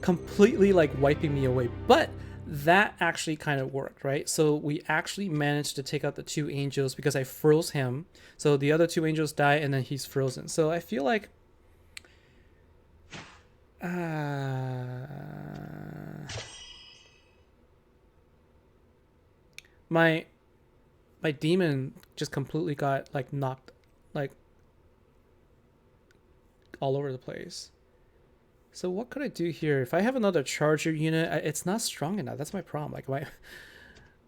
completely like wiping me away. But that actually kind of worked, right? So we actually managed to take out the 2 angels because I froze him. So the other 2 angels die and then he's frozen. So I feel like my demon just completely got like knocked like all over the place. So what could I do here? If I have another charger unit, it's not strong enough. That's my problem. Like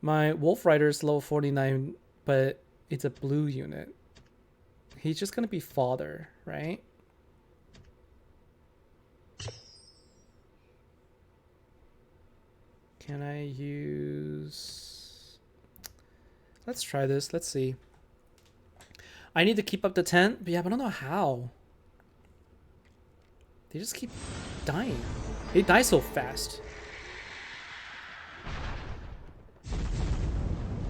my Wolf Rider is level 49, but it's a blue unit. He's just gonna be fodder, right? Can I use... Let's try this. Let's see. I need to keep up the tent, but yeah, but I don't know how. They just keep dying. They die so fast.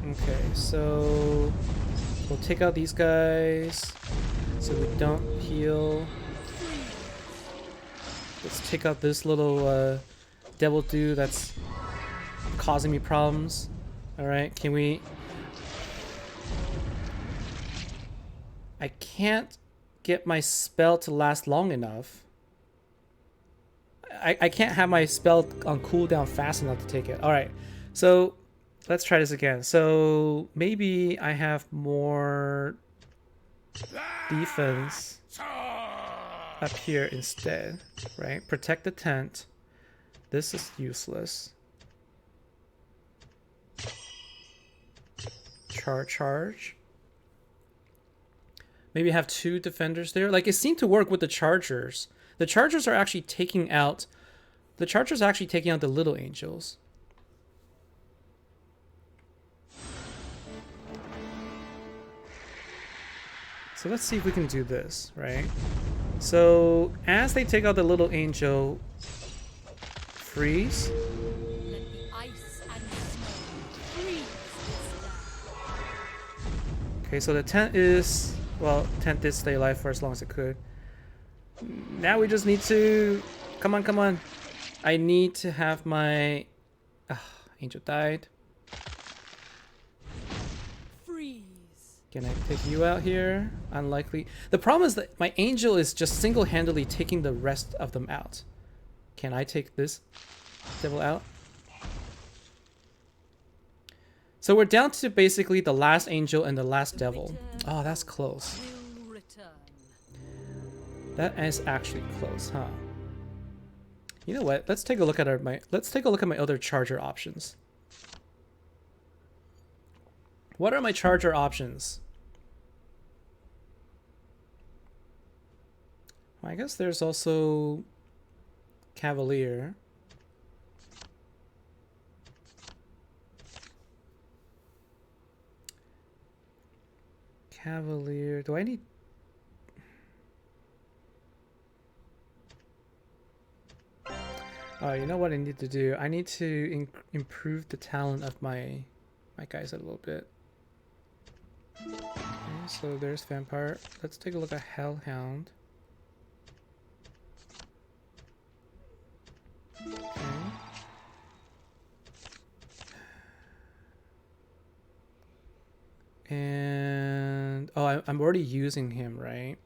Okay, so we'll take out these guys so we don't heal. Let's take out this little devil dude that's causing me problems. Alright, can we... I can't get my spell to last long enough. I can't have my spell on cooldown fast enough to take it. Alright, so let's try this again. So maybe I have more defense up here instead, right? Protect the tent. This is useless. Charge. Maybe have 2 defenders there. Like, it seemed to work with the chargers. The chargers are actually taking out... The chargers are actually taking out the little angels. So let's see if we can do this, right? So as they take out the little angel, freeze. Let the ice and snow freeze this land. Okay, so the tent is... Well, tent did stay alive for as long as it could. Now we just need to... Come on. I need to have my... Angel died. Freeze. Can I take you out here? Unlikely. The problem is that my angel is just single-handedly taking the rest of them out. Can I take this devil out? So we're down to basically the last angel and the last devil. bitter Oh, that's close. will return. That is actually close, huh? You know what? Let's take a look at my other charger options. What are my charger options? Well, I guess there's also Cavalier. Cavalier. Do I need... Oh, you know what I need to do? I need to improve the talent of my guys a little bit. Okay, so there's Vampire. Let's take a look at Hellhound. Okay. And oh, I'm already using him, right?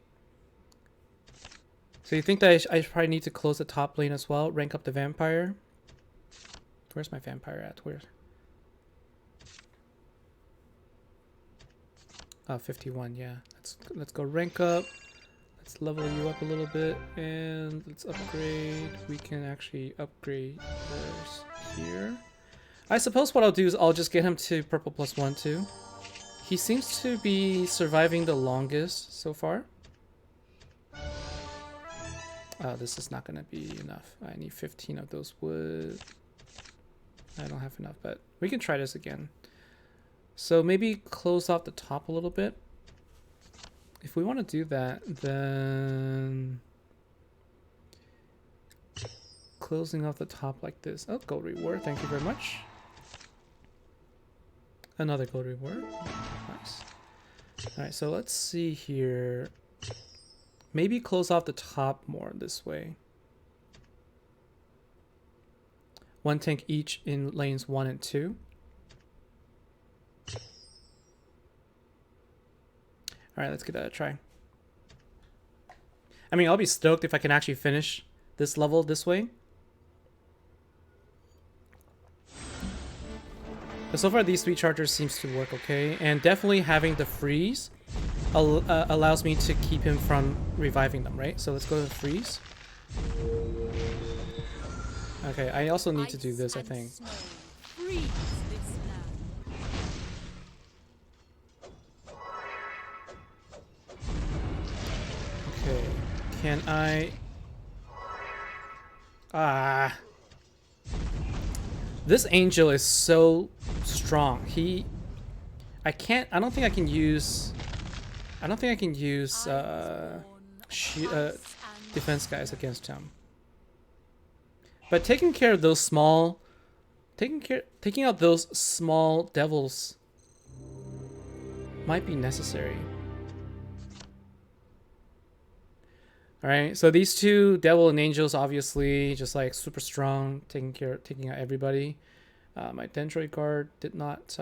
So you think that I probably need to close the top lane as well, rank up the Vampire? Where's my Vampire at? Where? Oh, 51, yeah. Let's go rank up. Let's level you up a little bit, and let's upgrade. We can actually upgrade yours here. I suppose what I'll do is I'll just get him to purple +1 too. He seems to be surviving the longest so far. Oh, this is not gonna be enough. I need 15 of those wood. I don't have enough, but we can try this again. So maybe close off the top a little bit. If we want to do that, then closing off the top like this. Oh, gold reward. Thank you very much. Another gold reward. Nice. All right, so let's see here. Maybe close off the top more this way. One tank each in lanes 1 and 2. All right, let's give that a try. I mean, I'll be stoked if I can actually finish this level this way. But so far, these 3 chargers seems to work okay. And definitely having the freeze allows me to keep him from reviving them, right? So let's go to freeze. Okay, I also need to do this, I think. Freeze this land. Okay, can I... Ah... This angel is so strong. I don't think I can use defense guys against him. But taking out those small devils might be necessary. All right, so these 2 devil and angels, obviously, just like super strong, taking out everybody. My Dendroid guard did not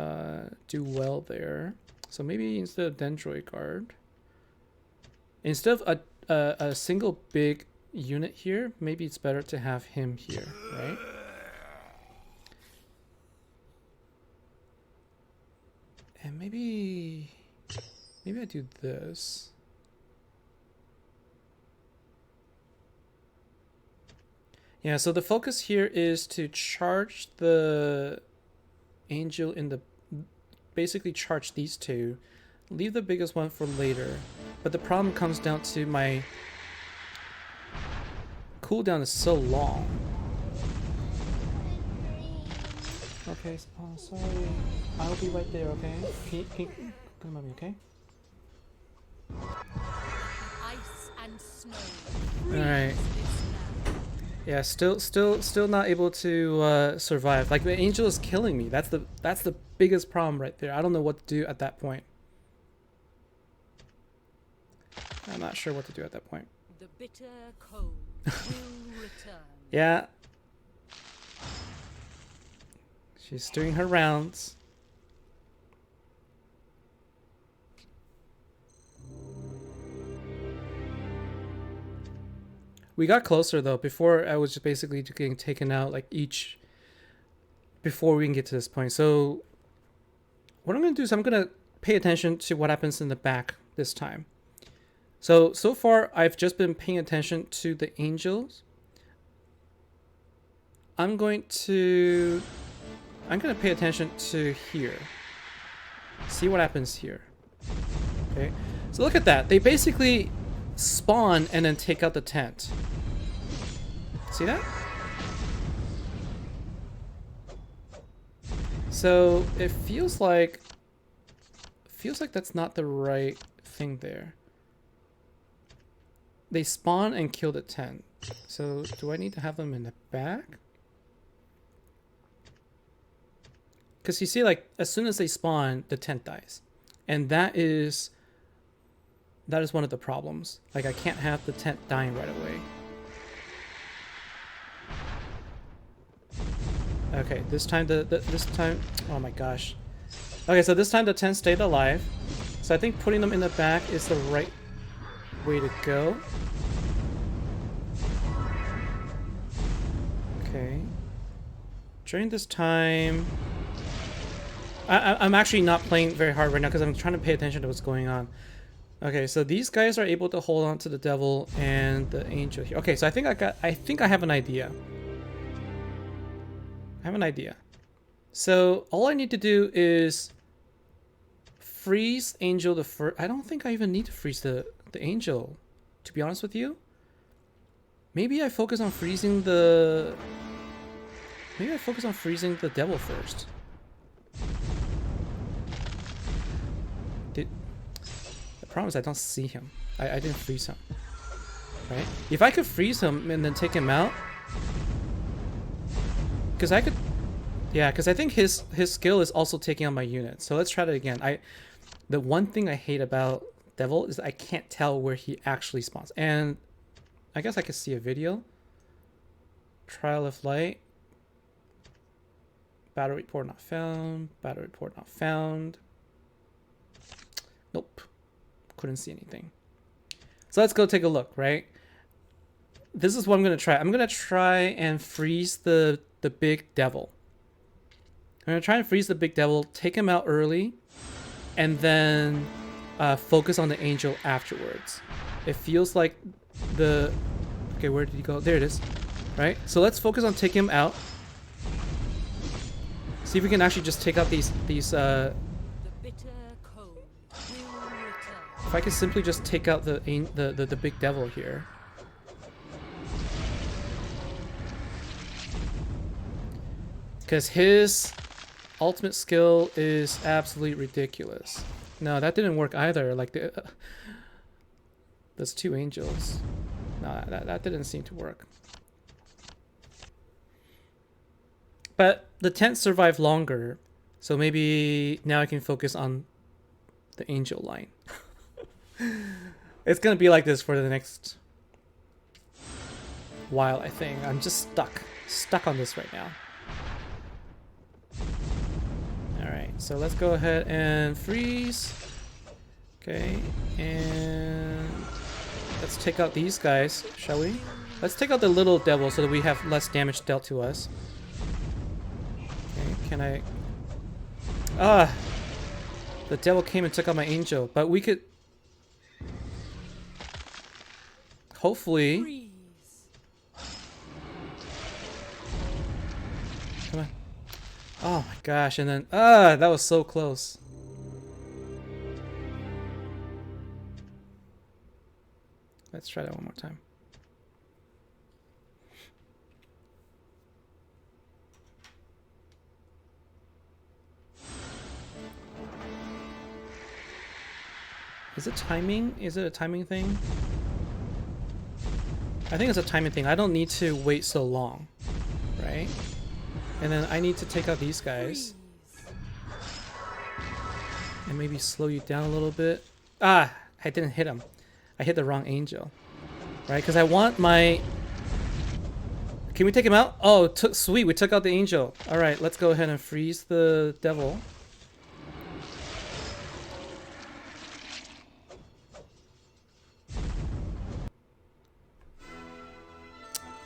do well there, so maybe instead of Dendroid guard, instead of a single big unit here, maybe it's better to have him here, right? And maybe I do this. Yeah, so the focus here is to charge the angel in the... Basically charge these 2. Leave the biggest one for later. But the problem comes down to my... cooldown is so long. Okay, sorry. I'll be right there, okay? Come on, okay? Ice and snow. Alright. Yeah, still not able to survive. Like, the angel is killing me. That's the biggest problem right there. I don't know what to do at that point. I'm not sure what to do at that point. The bitter cold will return. Yeah. She's doing her rounds. We got closer though. Before I was just basically getting taken out like each before we can get to this point. So what I'm going to do is I'm going to pay attention to what happens in the back this time. So far, I've just been paying attention to the angels. I'm going to pay attention to here. See what happens here. Okay. So look at that. They basically spawn and then take out the tent. See that? So it feels like that's not the right thing there. They spawn and kill the tent. So do I need to have them in the back? Because you see, like, as soon as they spawn, the tent dies. And that is one of the problems. Like, I can't have the tent dying right away. Okay, this time this time, oh my gosh. Okay, so this time the tent stayed alive. So I think putting them in the back is the right way to go. Okay. During this time, I'm actually not playing very hard right now because I'm trying to pay attention to what's going on. Okay, so these guys are able to hold on to the devil and the angel here. Okay, so I think I have an idea. So all I need to do is freeze angel the first. I don't think I even need to freeze the angel, to be honest with you. Maybe I focus on freezing the devil first. The problem is I don't see him. I didn't freeze him. Right? If I could freeze him and then take him out, because I could, yeah, because I think his skill is also taking out my unit. So let's try that again. The one thing I hate about devil is that I can't tell where he actually spawns. And I guess I could see a video. Trial of light. Battle report not found. Battle report not found. Nope. Couldn't see anything. So let's go take a look, right? This is what I'm going to try. I'm going to try and freeze the big devil. I'm going to try and freeze the big devil, take him out early, and then focus on the angel afterwards. It feels like the... Okay, where did he go? There it is. Right? So let's focus on taking him out. See if we can actually just take out these The bitter cold will return. if I can simply just take out the big devil here. Because his ultimate skill is absolutely ridiculous. No, that didn't work either. Like, there's two angels. No, that didn't seem to work. But the tent survived longer, so maybe now I can focus on the angel line. It's gonna be like this for the next while, I think. I'm just stuck on this right now. Alright, so let's go ahead and freeze. Okay, and let's take out these guys, shall we? Let's take out the little devil so that we have less damage dealt to us. Okay, can I... Ah! The devil came and took out my angel, but we could... Hopefully... Freeze. Come on. Oh my gosh, and then... Ah! That was so close. Let's try that one more time. Is it timing? Is it a timing thing? I think it's a timing thing. I don't need to wait so long, right? And then I need to take out these guys. And maybe slow you down a little bit. Ah! I didn't hit him. I hit the wrong angel. Right? Because I want my... Can we take him out? Oh, sweet. We took out the angel. Alright, let's go ahead and freeze the devil.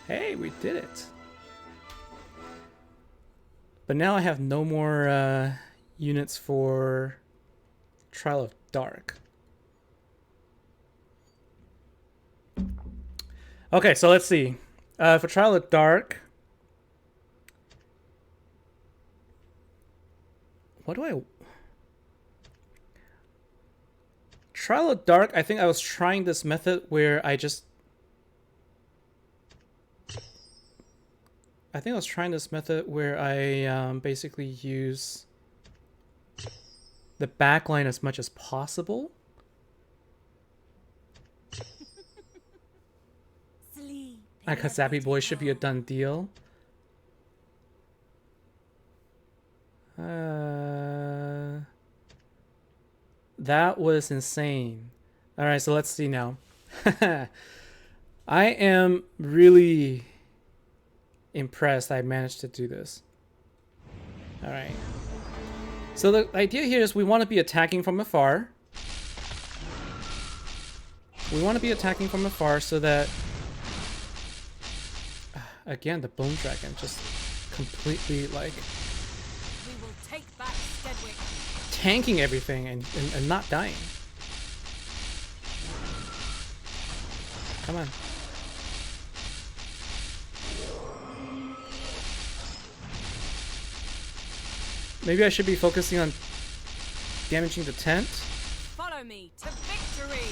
Hey, we did it. But now I have no more units for Trial of Dark. Okay, so let's see. For Trial of Dark, what do I... Trial of Dark, I think I was trying this method where I just... I think I was trying this method where I basically use the backline as much as possible. Because Zappy Boy should be a done deal. That was insane. Alright, so let's see now. I am really impressed I managed to do this. Alright. So the idea here is we want to be attacking from afar. We want to be attacking from afar so that... Again, the Bone Dragon just completely, like... We will take back Steadwick. Tanking everything and not dying. Come on. Maybe I should be focusing on damaging the tent. Follow me to victory.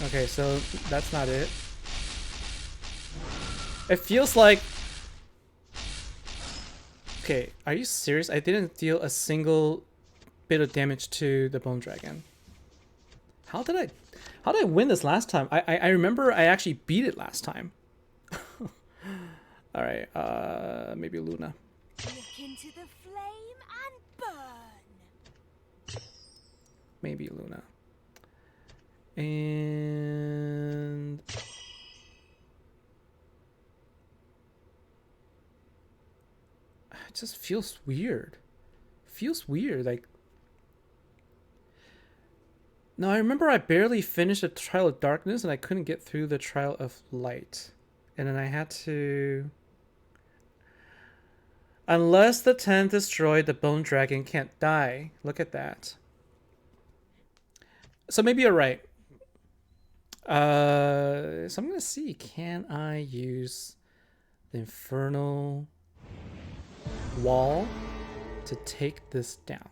Okay, so that's not it. It feels like... Okay, are you serious? I didn't deal a single bit of damage to the Bone Dragon. How did I win this last time? I remember I actually beat it last time. Alright, maybe Luna. Look into the flame and burn. Maybe Luna. And... It just feels weird. Feels weird, like... No, I remember I barely finished the Trial of Darkness and I couldn't get through the Trial of Light. And then I had to... Unless the tent destroyed, the Bone Dragon can't die. Look at that. So maybe you're right. So I'm gonna see, can I use the Infernal Wall to take this down?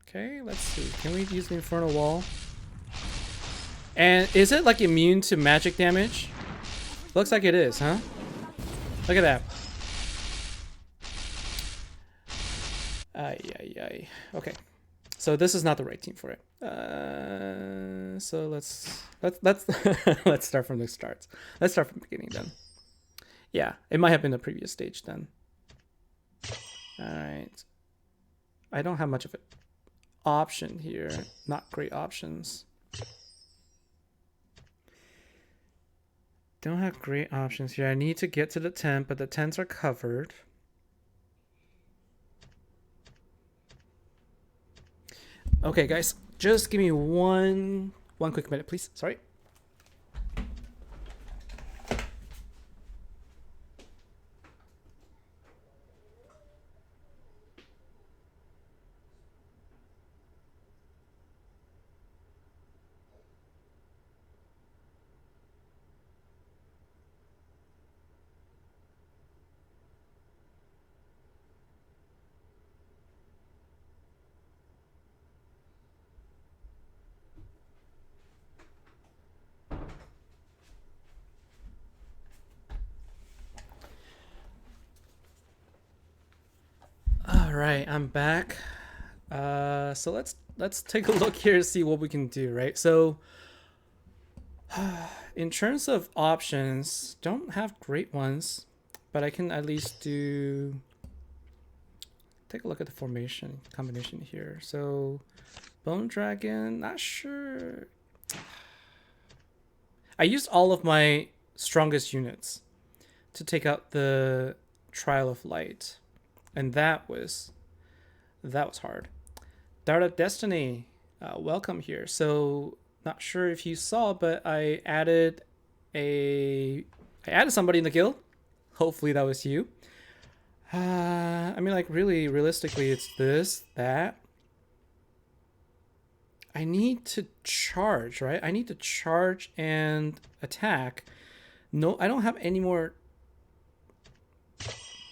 Okay, let's see. Can we use the Infernal Wall? And is it like immune to magic damage? Looks like it is, huh? Look at that. Ay. Okay, so this is not the right team for it. So let's let's start from the start. Let's start from the beginning then. Yeah, it might have been the previous stage then. All right. I don't have much of an option here. Not great options. Don't have great options here. I need to get to the tent, but the tents are covered. Okay, guys, just give me one quick minute, please. Sorry. All right, I'm back. So let's take a look here to see what we can do, right? So in terms of options, don't have great ones, but I can at least do... Take a look at the formation combination here. So Bone Dragon, not sure. I used all of my strongest units to take out the Trial of Light. And that was hard. Dart of Destiny, welcome here. So not sure if you saw, but I added somebody in the guild. Hopefully that was you. I mean, like, really, realistically, it's this, that. I need to charge, right? I need to charge and attack. No, I don't have any more.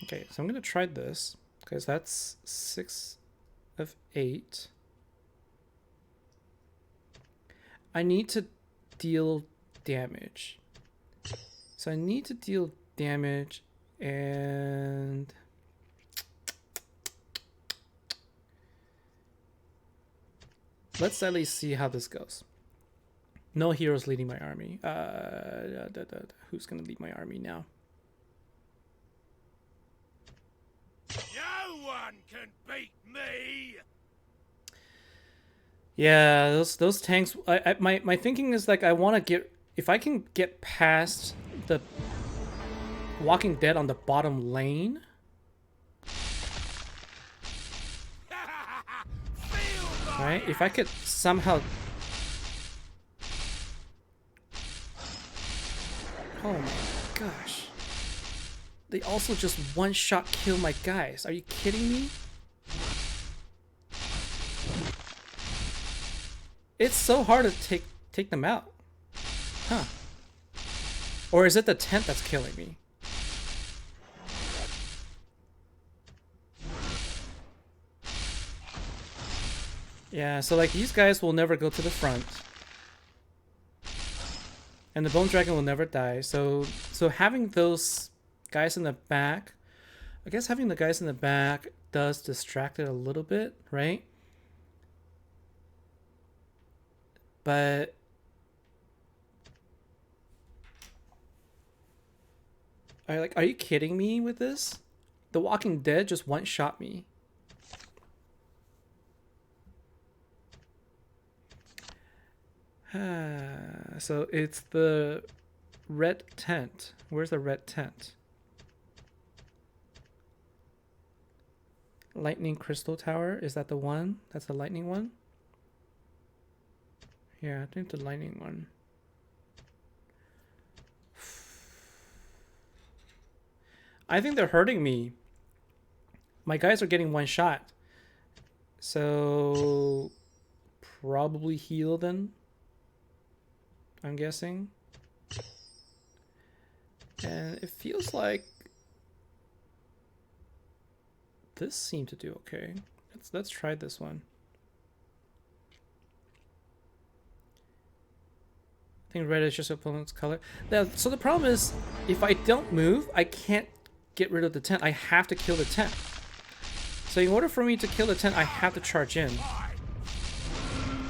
Okay, so I'm going to try this, because that's 6 of 8. I need to deal damage. So I need to deal damage, and let's at least see how this goes. No heroes leading my army. Who's gonna lead my army now? No one can beat me. Yeah, those tanks. My thinking is like I want to get, if I can get past the Walking Dead on the bottom lane. Right? If I could somehow. Oh my gosh. They also just one-shot kill my guys. Are you kidding me? It's so hard to take them out. Huh. Or is it the tent that's killing me? Yeah, so like these guys will never go to the front. And the Bone Dragon will never die. So having those guys in the back, I guess having the guys in the back does distract it a little bit, right? But are you kidding me with this? The Walking Dead just one-shot me. So it's the red tent. Where's the red tent? Lightning Crystal Tower. Is that the one? That's the lightning one? Yeah, I think the lightning one. I think they're hurting me. My guys are getting one shot. So probably heal then, I'm guessing. And it feels like this seemed to do okay. Let's try this one. I think red is just opponent's color. Now, so the problem is, if I don't move, I can't get rid of the tent. I have to kill the tent. So in order for me to kill the tent, I have to charge in.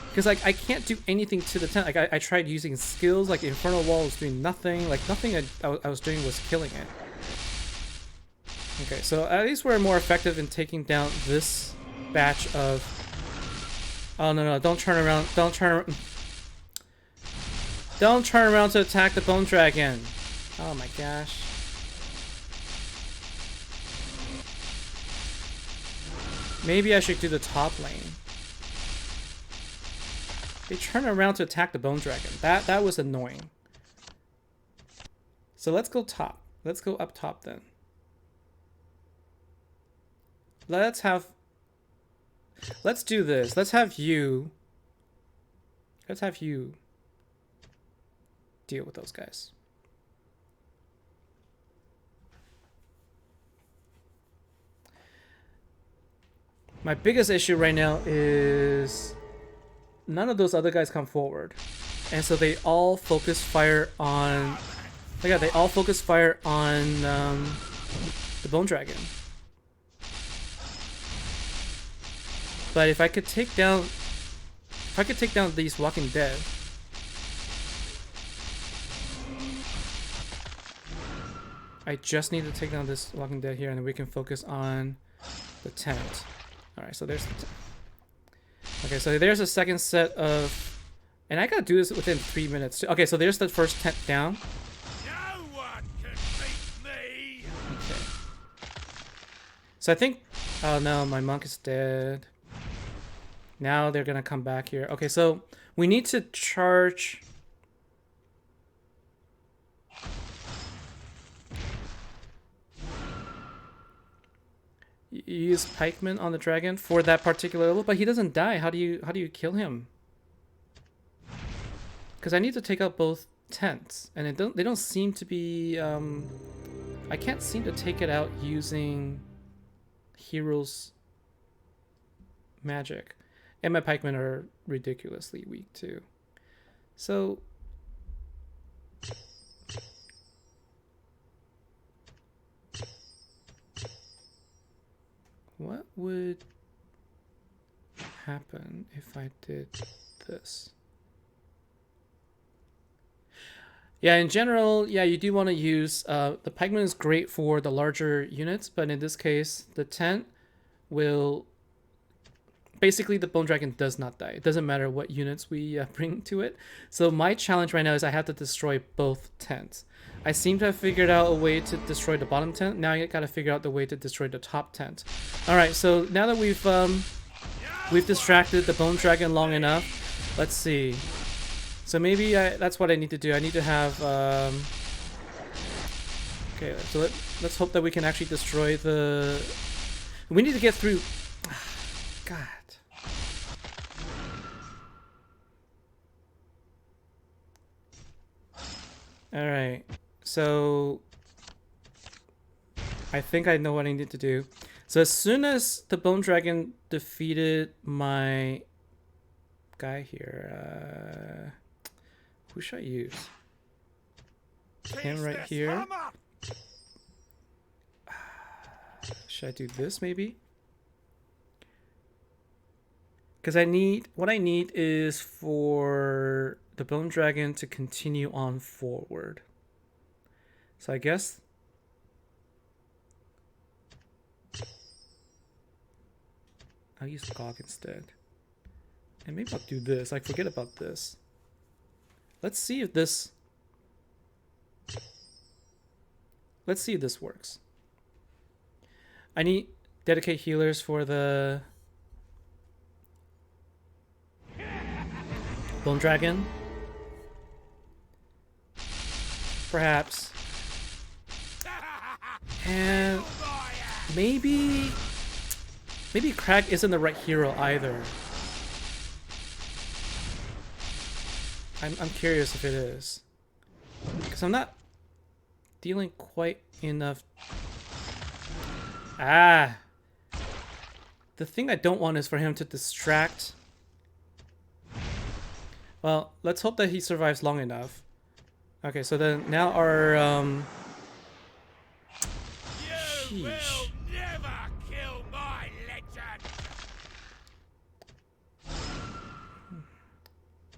Because like I can't do anything to the tent. Like I tried using skills, like Infernal Wall was doing nothing. Like nothing I was doing was killing it. Okay, so at least we're more effective in taking down this batch of. Oh no, don't turn around! Don't turn around to attack the Bone Dragon. Oh my gosh. Maybe I should do the top lane. They turn around to attack the Bone Dragon. That was annoying. So let's go top. Let's go up top then. Let's do this. Let's have you deal with those guys. My biggest issue right now is none of those other guys come forward. And so they all focus fire on... Oh yeah, they all focus fire on the Bone Dragon. But if I could take down... these Walking Dead... I just need to take down this Walking Dead here and then we can focus on the tent. Alright, so there's the tent. Okay, so there's a second set of... And I gotta do this within 3 minutes. Okay, so there's the first tent down. No one can beat me. Okay. So I think... Oh no, my monk is dead. Now they're gonna come back here. Okay, so we need to charge... You use pikeman on the dragon for that particular level, but he doesn't die. How do you kill him? Because I need to take out both tents, and they don't seem to be. I can't seem to take it out using heroes magic, and my pikemen are ridiculously weak too. So what would happen if I did this? Yeah, in general, yeah, you do want to use the pikeman is great for the larger units, but in this case, the tent will basically the bone dragon does not die. It doesn't matter what units we bring to it. So my challenge right now is I have to destroy both tents. I seem to have figured out a way to destroy the bottom tent. Now I gotta figure out the way to destroy the top tent. All right, so now that we've distracted the bone dragon long enough, let's see. So maybe that's what I need to do. I need to have okay. So let's hope that we can actually destroy the. We need to get through. God. All right. So I think I know what I need to do. So as soon as the bone dragon defeated my guy here, who should I use? Him right here. Should I do this maybe? Because what I need is for the bone dragon to continue on forward. So I guess I'll use Gog instead. And maybe I'll do this. I forget about this. Let's see if this works. I need dedicate healers for the bone dragon. Perhaps. And maybe Crag isn't the right hero either. I'm curious if it is. Because I'm not dealing quite enough. The thing I don't want is for him to distract. Well, let's hope that he survives long enough. Okay, so then now our You will never kill my legend.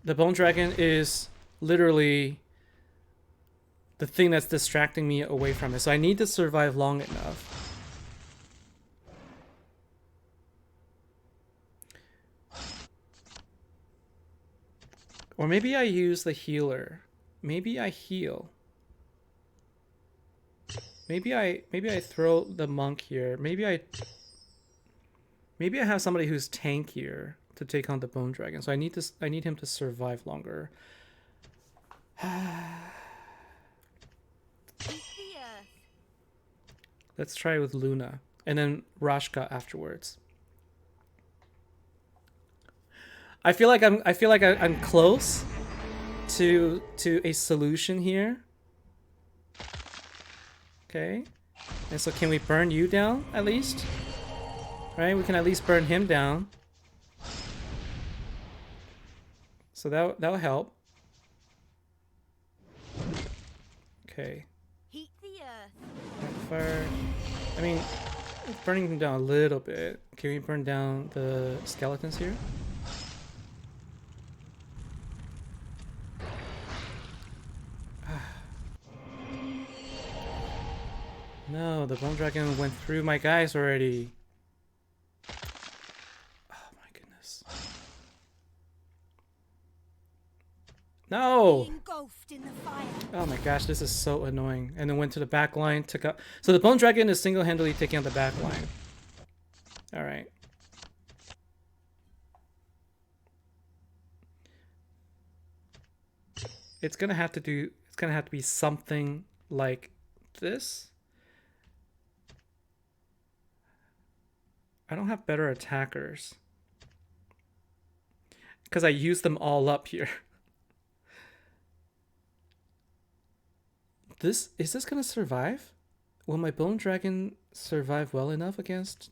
the bone dragon is literally the thing that's distracting me away from it. So I need to survive long enough. Or maybe I use the healer. Maybe I heal. Maybe I throw the monk here. Maybe I have somebody who's tankier to take on the bone dragon. So I need him to survive longer. Let's try with Luna and then Rashka afterwards. I feel like I'm close to a solution here. Okay. And so can we burn you down at least? Right? We can at least burn him down. So that'll help. Okay. Heat the earth. Fire. I mean, burning them down a little bit. Can we burn down the skeletons here? No, the bone dragon went through my guys already. Oh my goodness. No! Engulfed in the fire. Oh my gosh, this is so annoying. And then went to the back line, took out. So the bone dragon is single-handedly taking out the back line. Alright. It's gonna have to be something like this. I don't have better attackers. Because I used them all up here. Is this gonna survive? Will my bone dragon survive well enough against?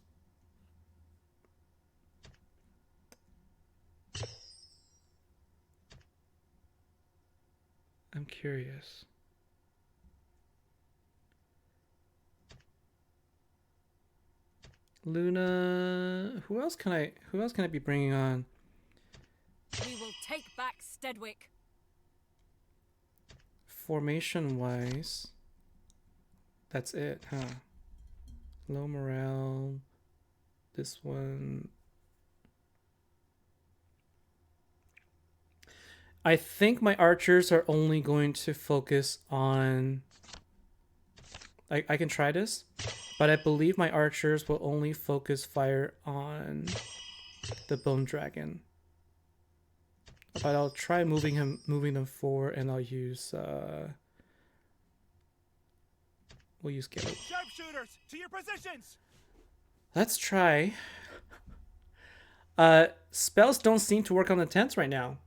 I'm curious. Luna, who else can I be bringing on? We will take back Stedwick. Formation wise, that's it, huh? Low morale. This one. I think my archers are only going to focus on. I can try this, but I believe my archers will only focus fire on the bone dragon. But I'll try moving them forward, and I'll use we'll use Gilly. Sharpshooters, to your positions! Let's try. Spells don't seem to work on the tents right now.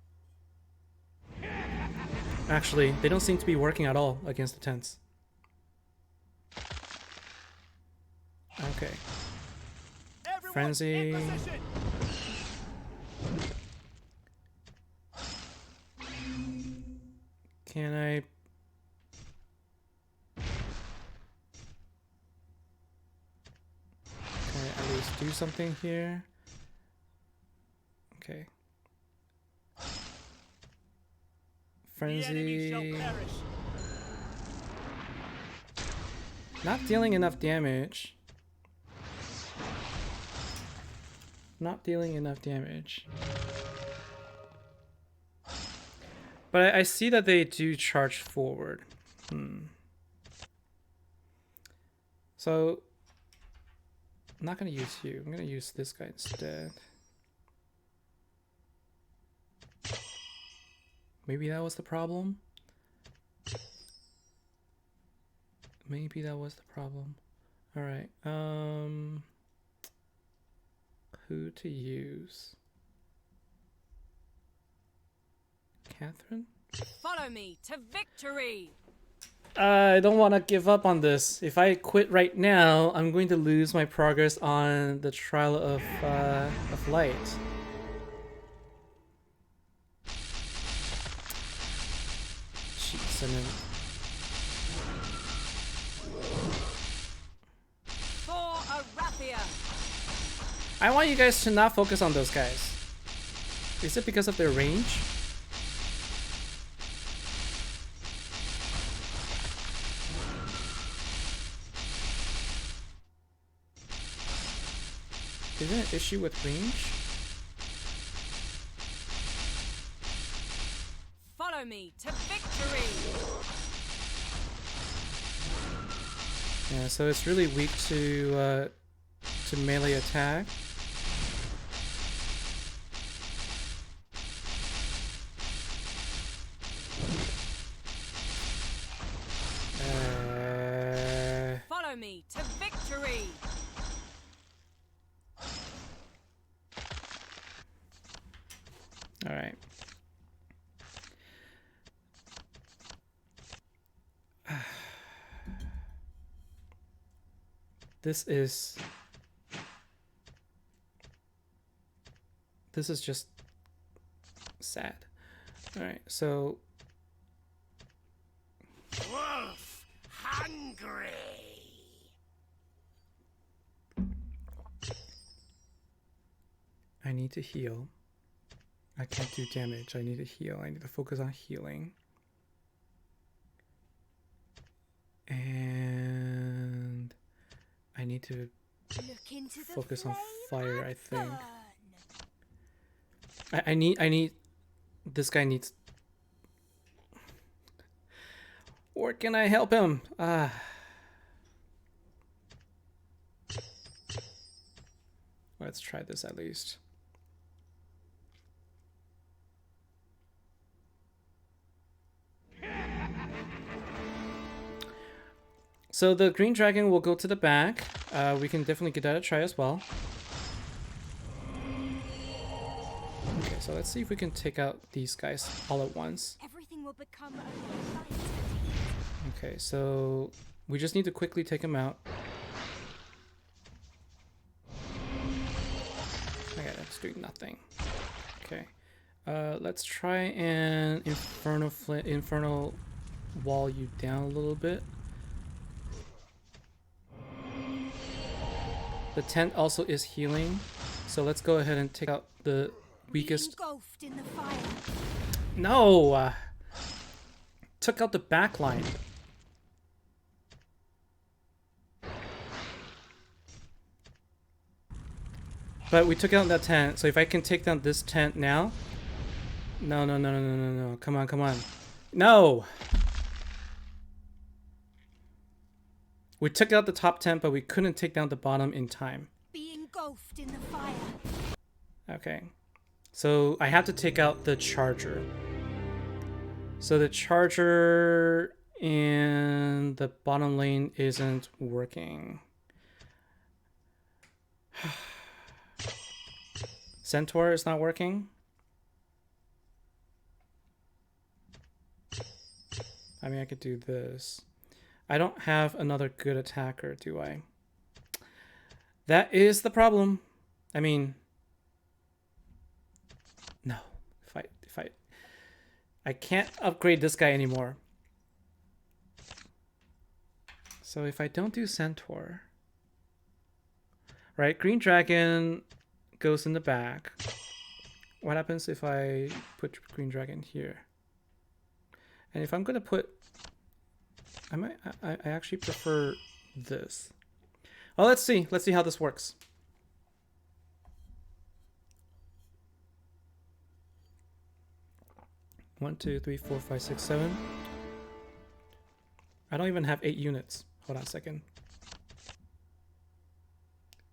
Actually, they don't seem to be working at all against the tents. Okay. Everyone Frenzy. in position! Can I? At least do something here? Okay. The enemy shall Frenzy. perish. Not dealing enough damage. Not dealing enough damage. But I see that they do charge forward. So, I'm not going to use you. I'm going to use this guy instead. Maybe that was the problem? Maybe that was the problem. Alright, who to use? Catherine? Follow me to victory. I don't want to give up on this. If I quit right now, I'm going to lose my progress on the Trial of Light. Jeez, and then For Arathia. I want you guys to not focus on those guys. Is it because of their range? Is there an issue with range? Follow me to victory. Yeah, so it's really weak to melee attack. Follow me to victory. All right. This is just sad. All right, so Wolf hungry! I need to heal. I can't do damage. I need to heal. I need to focus on healing. And I need to Look into the focus on flame fire, and I think. burn. I need this guy needs. Or can I help him? Let's try this at least. So the green dragon will go to the back. We can definitely give that a try as well. so let's see if we can take out these guys all at once. Everything will become only light at Okay, so we just need to quickly take them out. Okay, that's doing nothing. Okay, let's try and infernal wall you down a little bit. The tent also is healing, so let's go ahead and take out the weakest. engulfed in the fire. No! Took out the back line. But we took out that tent, so if I can take down this tent now. No. Come on. No! We took out the top tent, but we couldn't take down the bottom in time. Be engulfed in the fire. Okay. So I have to take out the charger. So the charger in the bottom lane isn't working. Centaur is not working. I mean, I could do this. I don't have another good attacker, do I? That is the problem. I mean, no. If I can't upgrade this guy anymore. So if I don't do Centaur, right? Green Dragon goes in the back. What happens if I put Green Dragon here? And if I'm gonna put, I actually prefer this. Well, let's see how this works. One, two, three, four, five, six, seven. I don't even have 8 units. Hold on a second.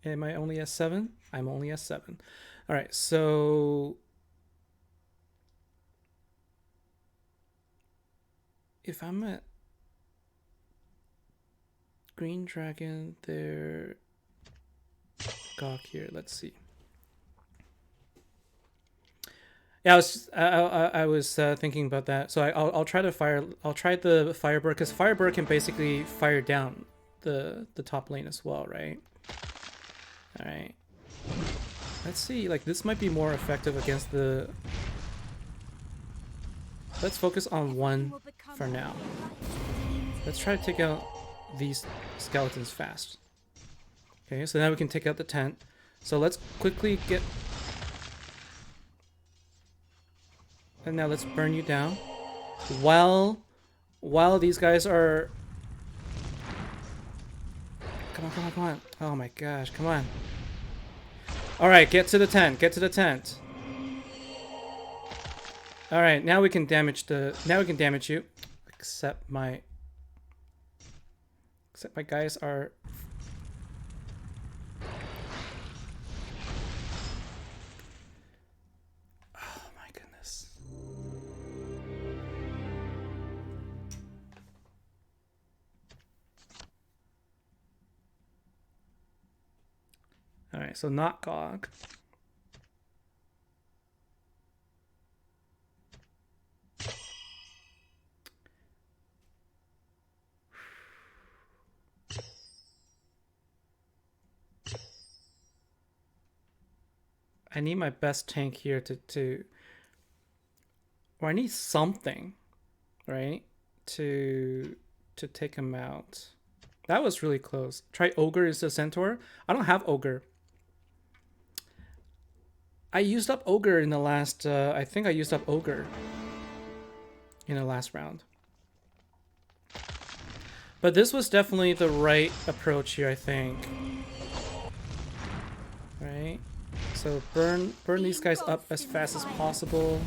Am I only at 7? I'm only at 7. All right, so if I'm at Green Dragon, there, Gawk here. Let's see. Yeah, I was thinking about that. So I'll try to fire. I'll try the Firebird, because Firebird can basically fire down the top lane as well, right? All right. Let's see. Like, this might be more effective against the. Let's focus on one for now. Let's try to take out these skeletons fast. Okay, so now we can take out the tent. So let's quickly get. And now let's burn you down. While these guys are. Come on. Oh my gosh, come on. Alright, get to the tent. Get to the tent. Alright, now we can damage you. Except my guys are. Oh my goodness. Alright, so not Gog. I need my best tank here or I need something, right? To take him out. That was really close. Try Ogre as a Centaur. I don't have Ogre. I used up Ogre in the last, I think I used up Ogre in the last round. But this was definitely the right approach here, I think. Right? So burn these guys up as fast as possible.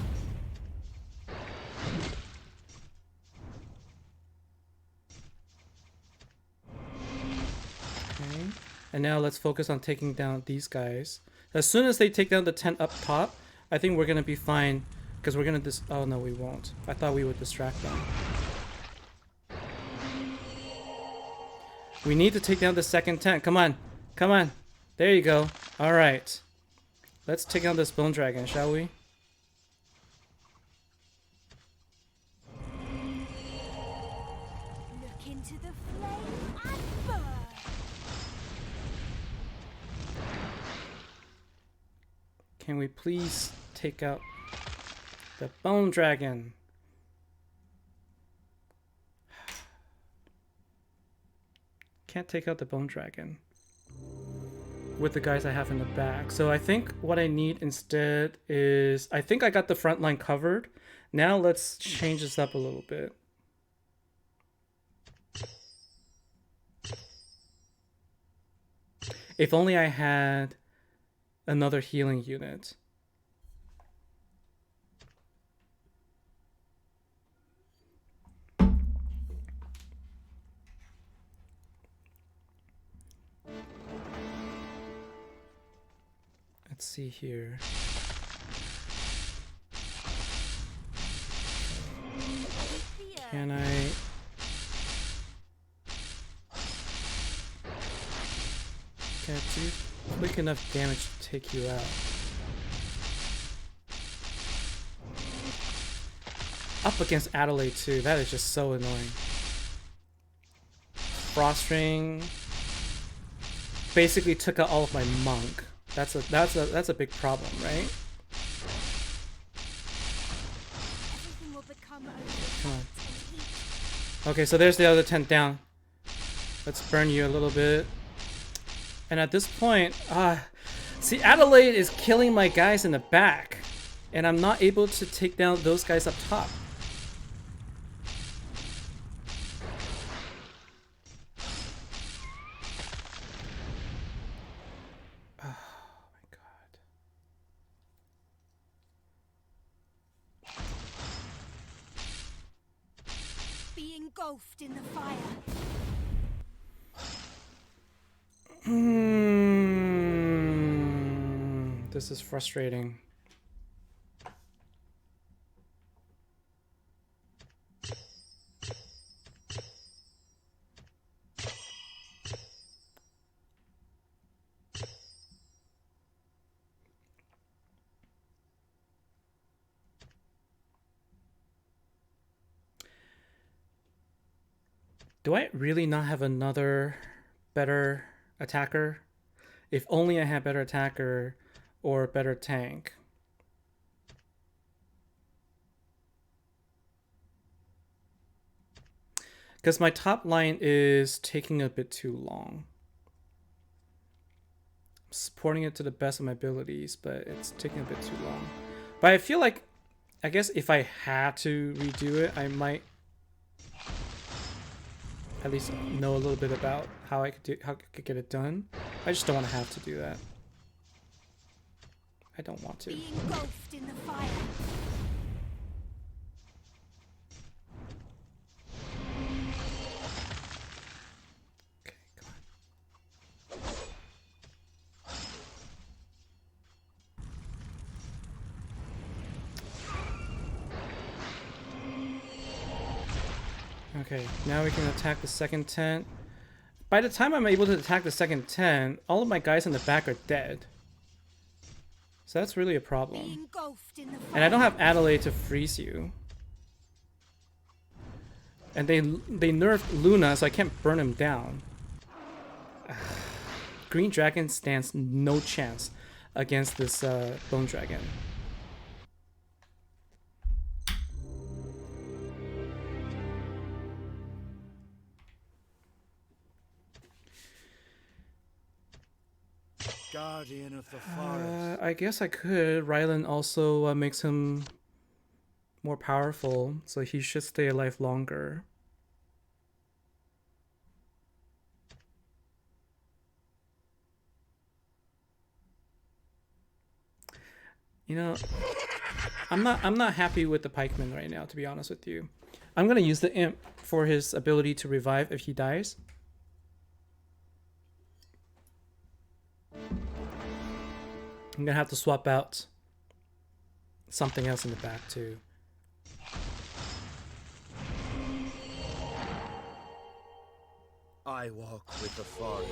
Okay. And now let's focus on taking down these guys. As soon as they take down the tent up top, I think we're gonna be fine, because we're gonna oh no, we won't. I thought we would distract them. We need to take down the second tent. Come on. There you go. All right. Let's take down this bone dragon, shall we? please take out the bone dragon. Can't take out the bone dragon with the guys I have in the back. So I think what I need instead is, I think I got the front line covered. Now let's change this up a little bit. If only I had another healing unit. Let's see here. Can I... Can I do quick enough damage to take you out? Up against Adelaide too. That is just so annoying. Frostring basically took out all of my monk. That's a big problem, right? Everything will become Come on. Okay, so there's the other tent down. Let's burn you a little bit. And at this point, see, Adelaide is killing my guys in the back, and I'm not able to take down those guys up top. engulfed in the fire. This is frustrating. Do I really not have another better attacker? If only I had better attacker or better tank. Because my top line is taking a bit too long. I'm supporting it to the best of my abilities, but it's taking a bit too long. But I feel like, I guess if I had to redo it, I might at least know a little bit about how I could get it done. I just don't want to have to do that. I don't want to. Being engulfed in the fire. Okay, come on. Okay, now we can attack the second tent. By the time I'm able to attack the second tent, all of my guys in the back are dead. So that's really a problem. Being engulfed in the fire. And I don't have Adelaide to freeze you. And they nerfed Luna, so I can't burn him down. Green Dragon stands no chance against this Bone Dragon. Guardian of the forest. I guess I could. Rylan also makes him more powerful, so he should stay alive longer. You know, I'm not happy with the pikeman right now, to be honest with you. I'm gonna use the imp for his ability to revive if he dies. I'm gonna have to swap out something else in the back too. I walk with the forest.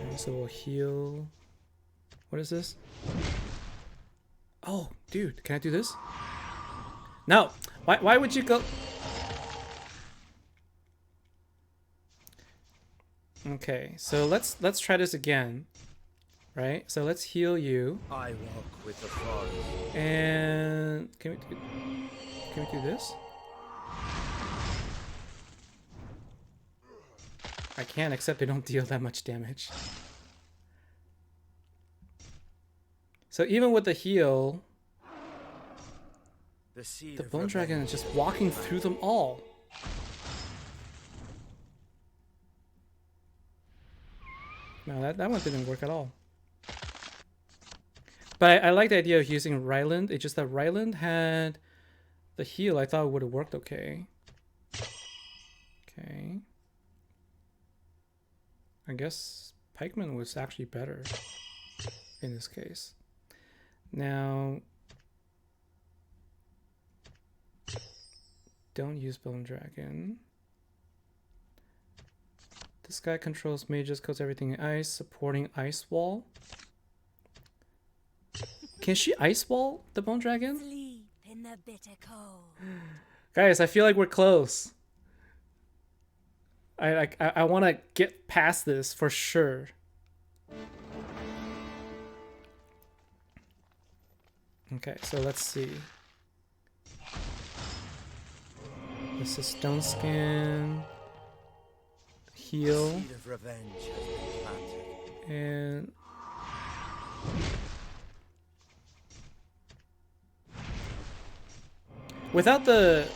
Okay, so we'll heal. What is this? Oh, dude, can I do this? No. Why would you go? Okay, so let's try this again. right? So let's heal you. I walk with the forest. And can we do this? I can, except they don't deal that much damage. So even with the heal, The seed the of bone dragon is revenge. just walking through them all. No, that one didn't work at all. But I like the idea of using Ryland. It's just that Ryland had the heal. I thought it would have worked okay. Okay. I guess Pikeman was actually better in this case. Now, don't use Bone Dragon. This guy controls mages, coats everything in ice, supporting Ice Wall. Can she Ice Wall the Bone Dragon? Sleep in the bitter cold. Guys, I feel like we're close. I want to get past this for sure. Okay, so let's see. This is Stone Skin. Heal. Seed of revenge has been planted. And without the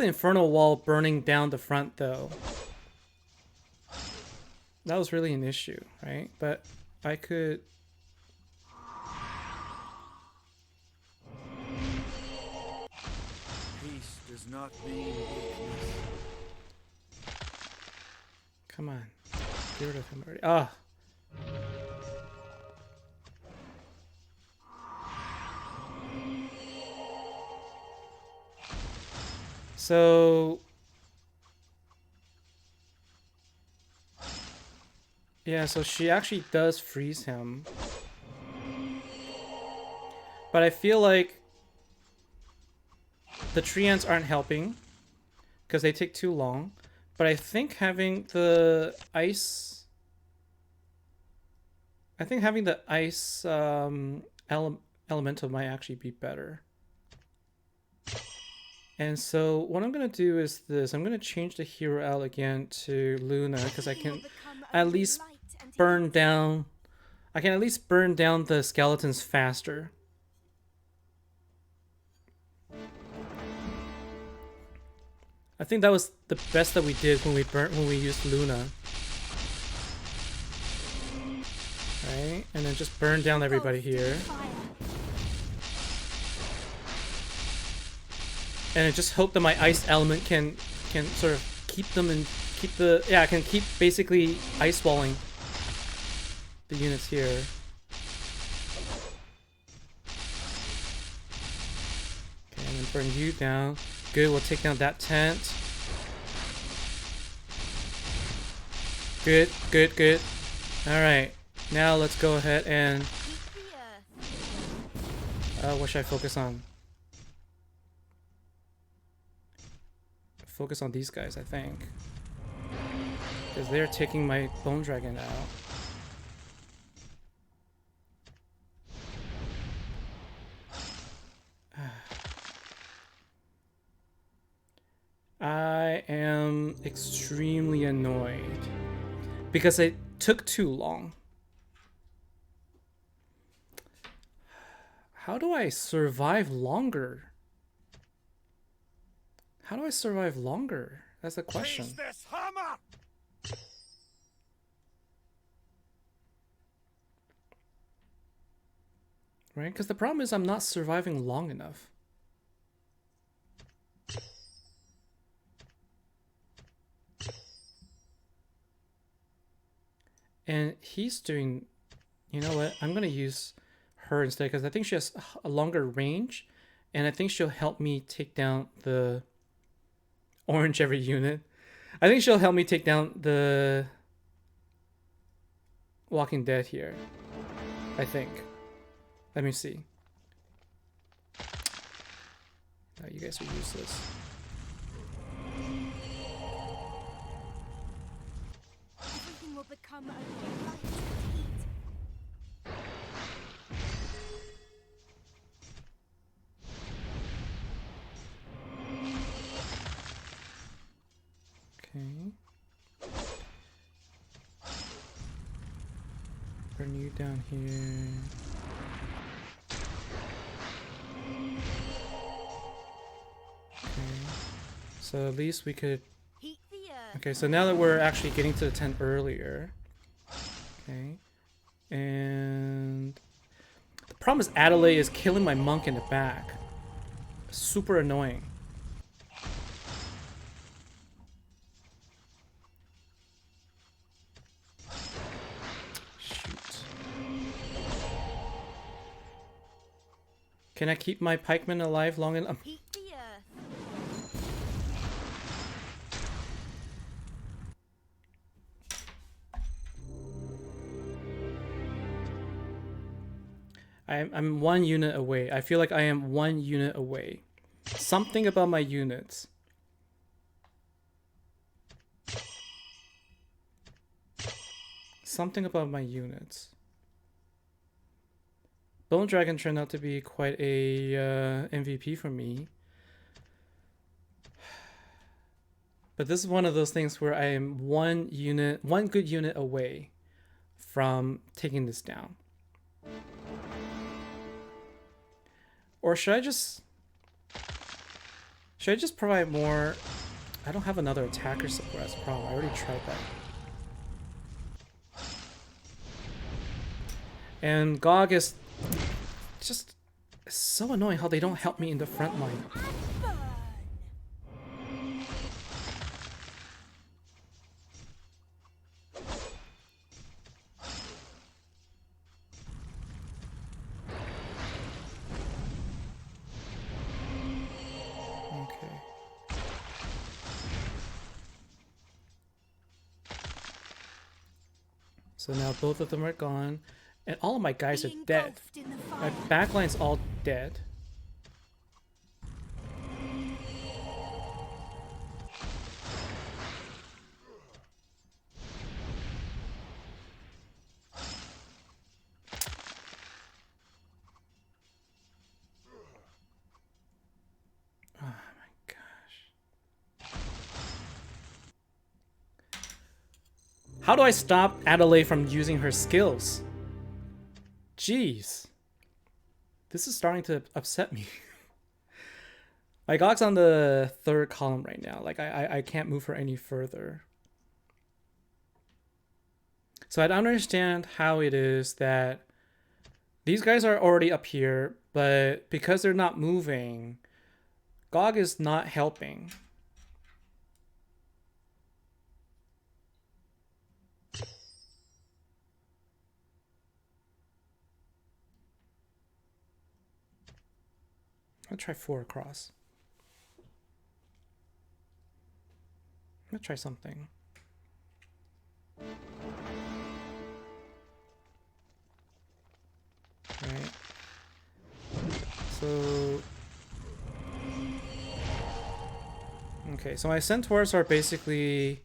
infernal wall burning down the front though, that was really an issue, right? But I could Peace does not mean weakness. come on. Get rid of him already. Ah. So yeah, so she actually does freeze him. But I feel like the tree ants aren't helping because they take too long. But I think having the ice elemental might actually be better. And so what I'm going to do is this. I'm going to change the hero out again to Luna because I can at least burn down the skeletons faster. I think that was the best that we did when we used Luna. Right? And then just burn down everybody here. And I just hope that my ice element can sort of keep them and can keep basically ice walling the units here. Okay, and then burn you down. Good, we'll take down that tent. Good, good, good. Alright, now let's go ahead and what should I focus on? Focus on these guys, I think. Because they're taking my bone dragon out. I am extremely annoyed because it took too long. How do I survive longer? How do I survive longer? That's the question. Face this hammer! Right? Because the problem is I'm not surviving long enough. And he's doing, you know what? I'm going to use her instead because I think she has a longer range and I think she'll help me take down the orange every unit. I think she'll help me take down the Walking Dead here. I think. Let me see. No, you guys are useless. Everything will become only light and heat. burn you down here. Okay. So at least we could... Heat the earth. Okay, so now that we're actually getting to the tent earlier. Okay. And... The problem is Adelaide is killing my monk in the back. Super annoying. Shoot. Can I keep my pikemen alive long enough? Heat the earth. I'm 1 unit away. I feel like I am 1 unit away. Something about my units. Something about my units. Bone Dragon turned out to be quite a MVP for me. But this is one of those things where I am 1 good unit away from taking this down. Or should I just provide more? I don't have another attacker support as a problem. I already tried that. And GOG is just so annoying how they don't help me in the front line. Burn. Okay. So now both of them are gone. And all of my guys are Be dead. engulfed in the My fire. backline's all dead. Oh my gosh. How do I stop Adelaide from using her skills? Jeez. This is starting to upset me. My GOG's on the 3rd column right now. Like, I can't move her any further. So I don't understand how it is that these guys are already up here, but because they're not moving, GOG is not helping. I'll try 4 across. I'm gonna try something. Right. So... Okay, so my centaurs are basically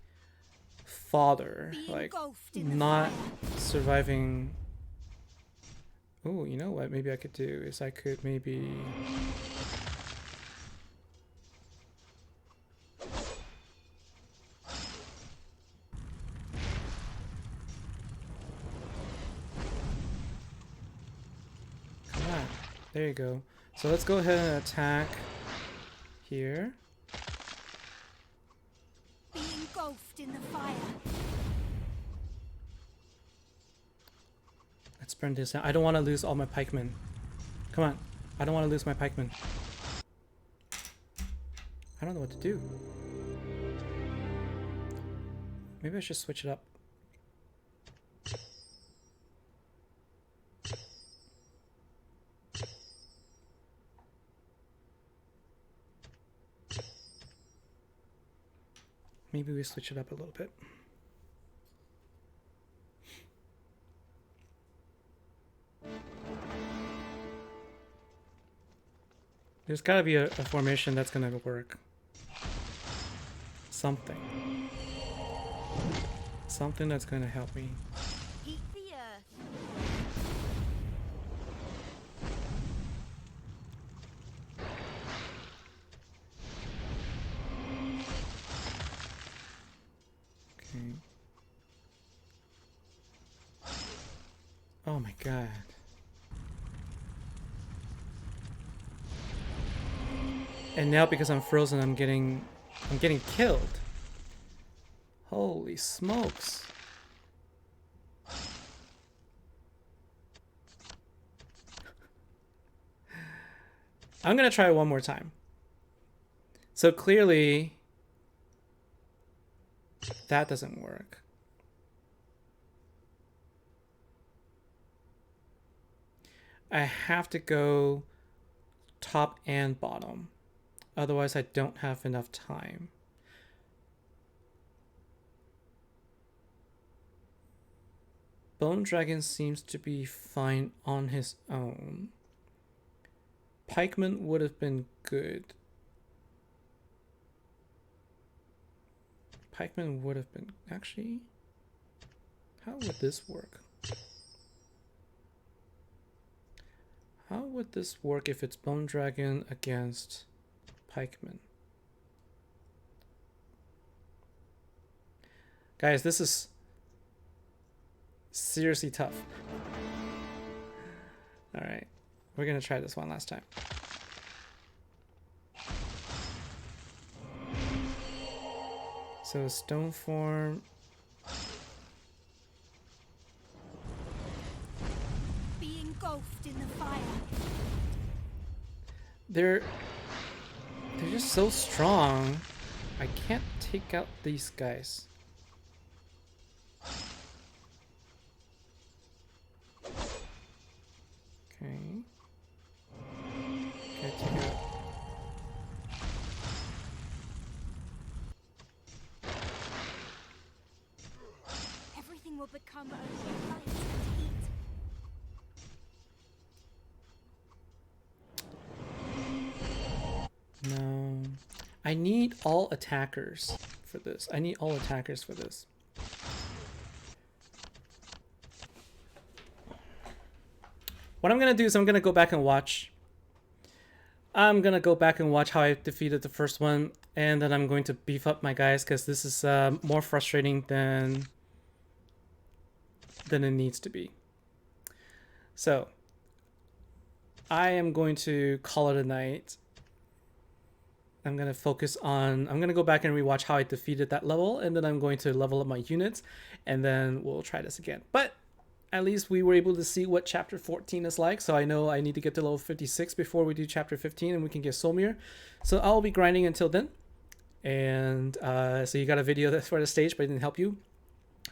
fodder. Be Like, engulfed in the not fire. surviving... Oh, you know what maybe I could do is I could maybe... Come on. There you go. So let's go ahead and attack here. Be engulfed in the fire. Let's burn this down. I don't want to lose all my pikemen. Come on. I don't want to lose my pikemen. I don't know what to do. Maybe I should switch it up. Maybe we switch it up a little bit. There's gotta be a formation that's gonna work. Something. Something that's gonna help me. Heat the earth. Okay. Oh my god. And now because I'm frozen, I'm getting killed. Holy smokes. I'm gonna try one more time. So clearly that doesn't work. I have to go top and bottom. Otherwise, I don't have enough time. Bone Dragon seems to be fine on his own. Pikeman would have been good. Pikeman would have been... Actually, how would this work? How would this work if it's Bone Dragon against Pikeman? Guys, this is seriously tough. Alright, we're gonna try this one last time. So stone form. Be engulfed in the fire. They're just so strong. I can't take out these guys. Okay. Okay, take it out. Everything will become only light and heat. No. I need all attackers for this. I need all attackers for this. What I'm gonna do is I'm gonna go back and watch. I'm gonna go back and watch how I defeated the first one, and then I'm going to beef up my guys because this is more frustrating than it needs to be. So I am going to call it a night. I'm going to focus on, I'm going to go back and rewatch how I defeated that level, and then I'm going to level up my units, and then we'll try this again. But at least we were able to see what chapter 14 is like, so I know I need to get to level 56 before we do chapter 15 and we can get Solmyr. So I'll be grinding until then. And so you got a video that's for the stage, but it didn't help you.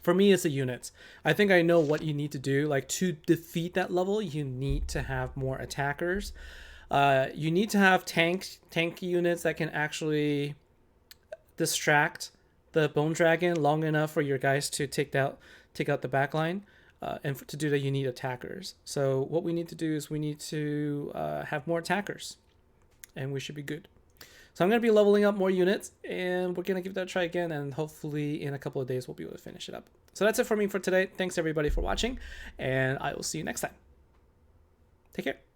For me, it's the units. I think I know what you need to do. Like, to defeat that level, you need to have more attackers. You need to have tank units that can actually distract the Bone Dragon long enough for your guys to take out the back line. And to do that, you need attackers. So what we need to do is we need to have more attackers, and we should be good. So I'm going to be leveling up more units, and we're going to give that a try again, and hopefully in a couple of days we'll be able to finish it up. So that's it for me for today. Thanks everybody for watching, and I will see you next time. Take care.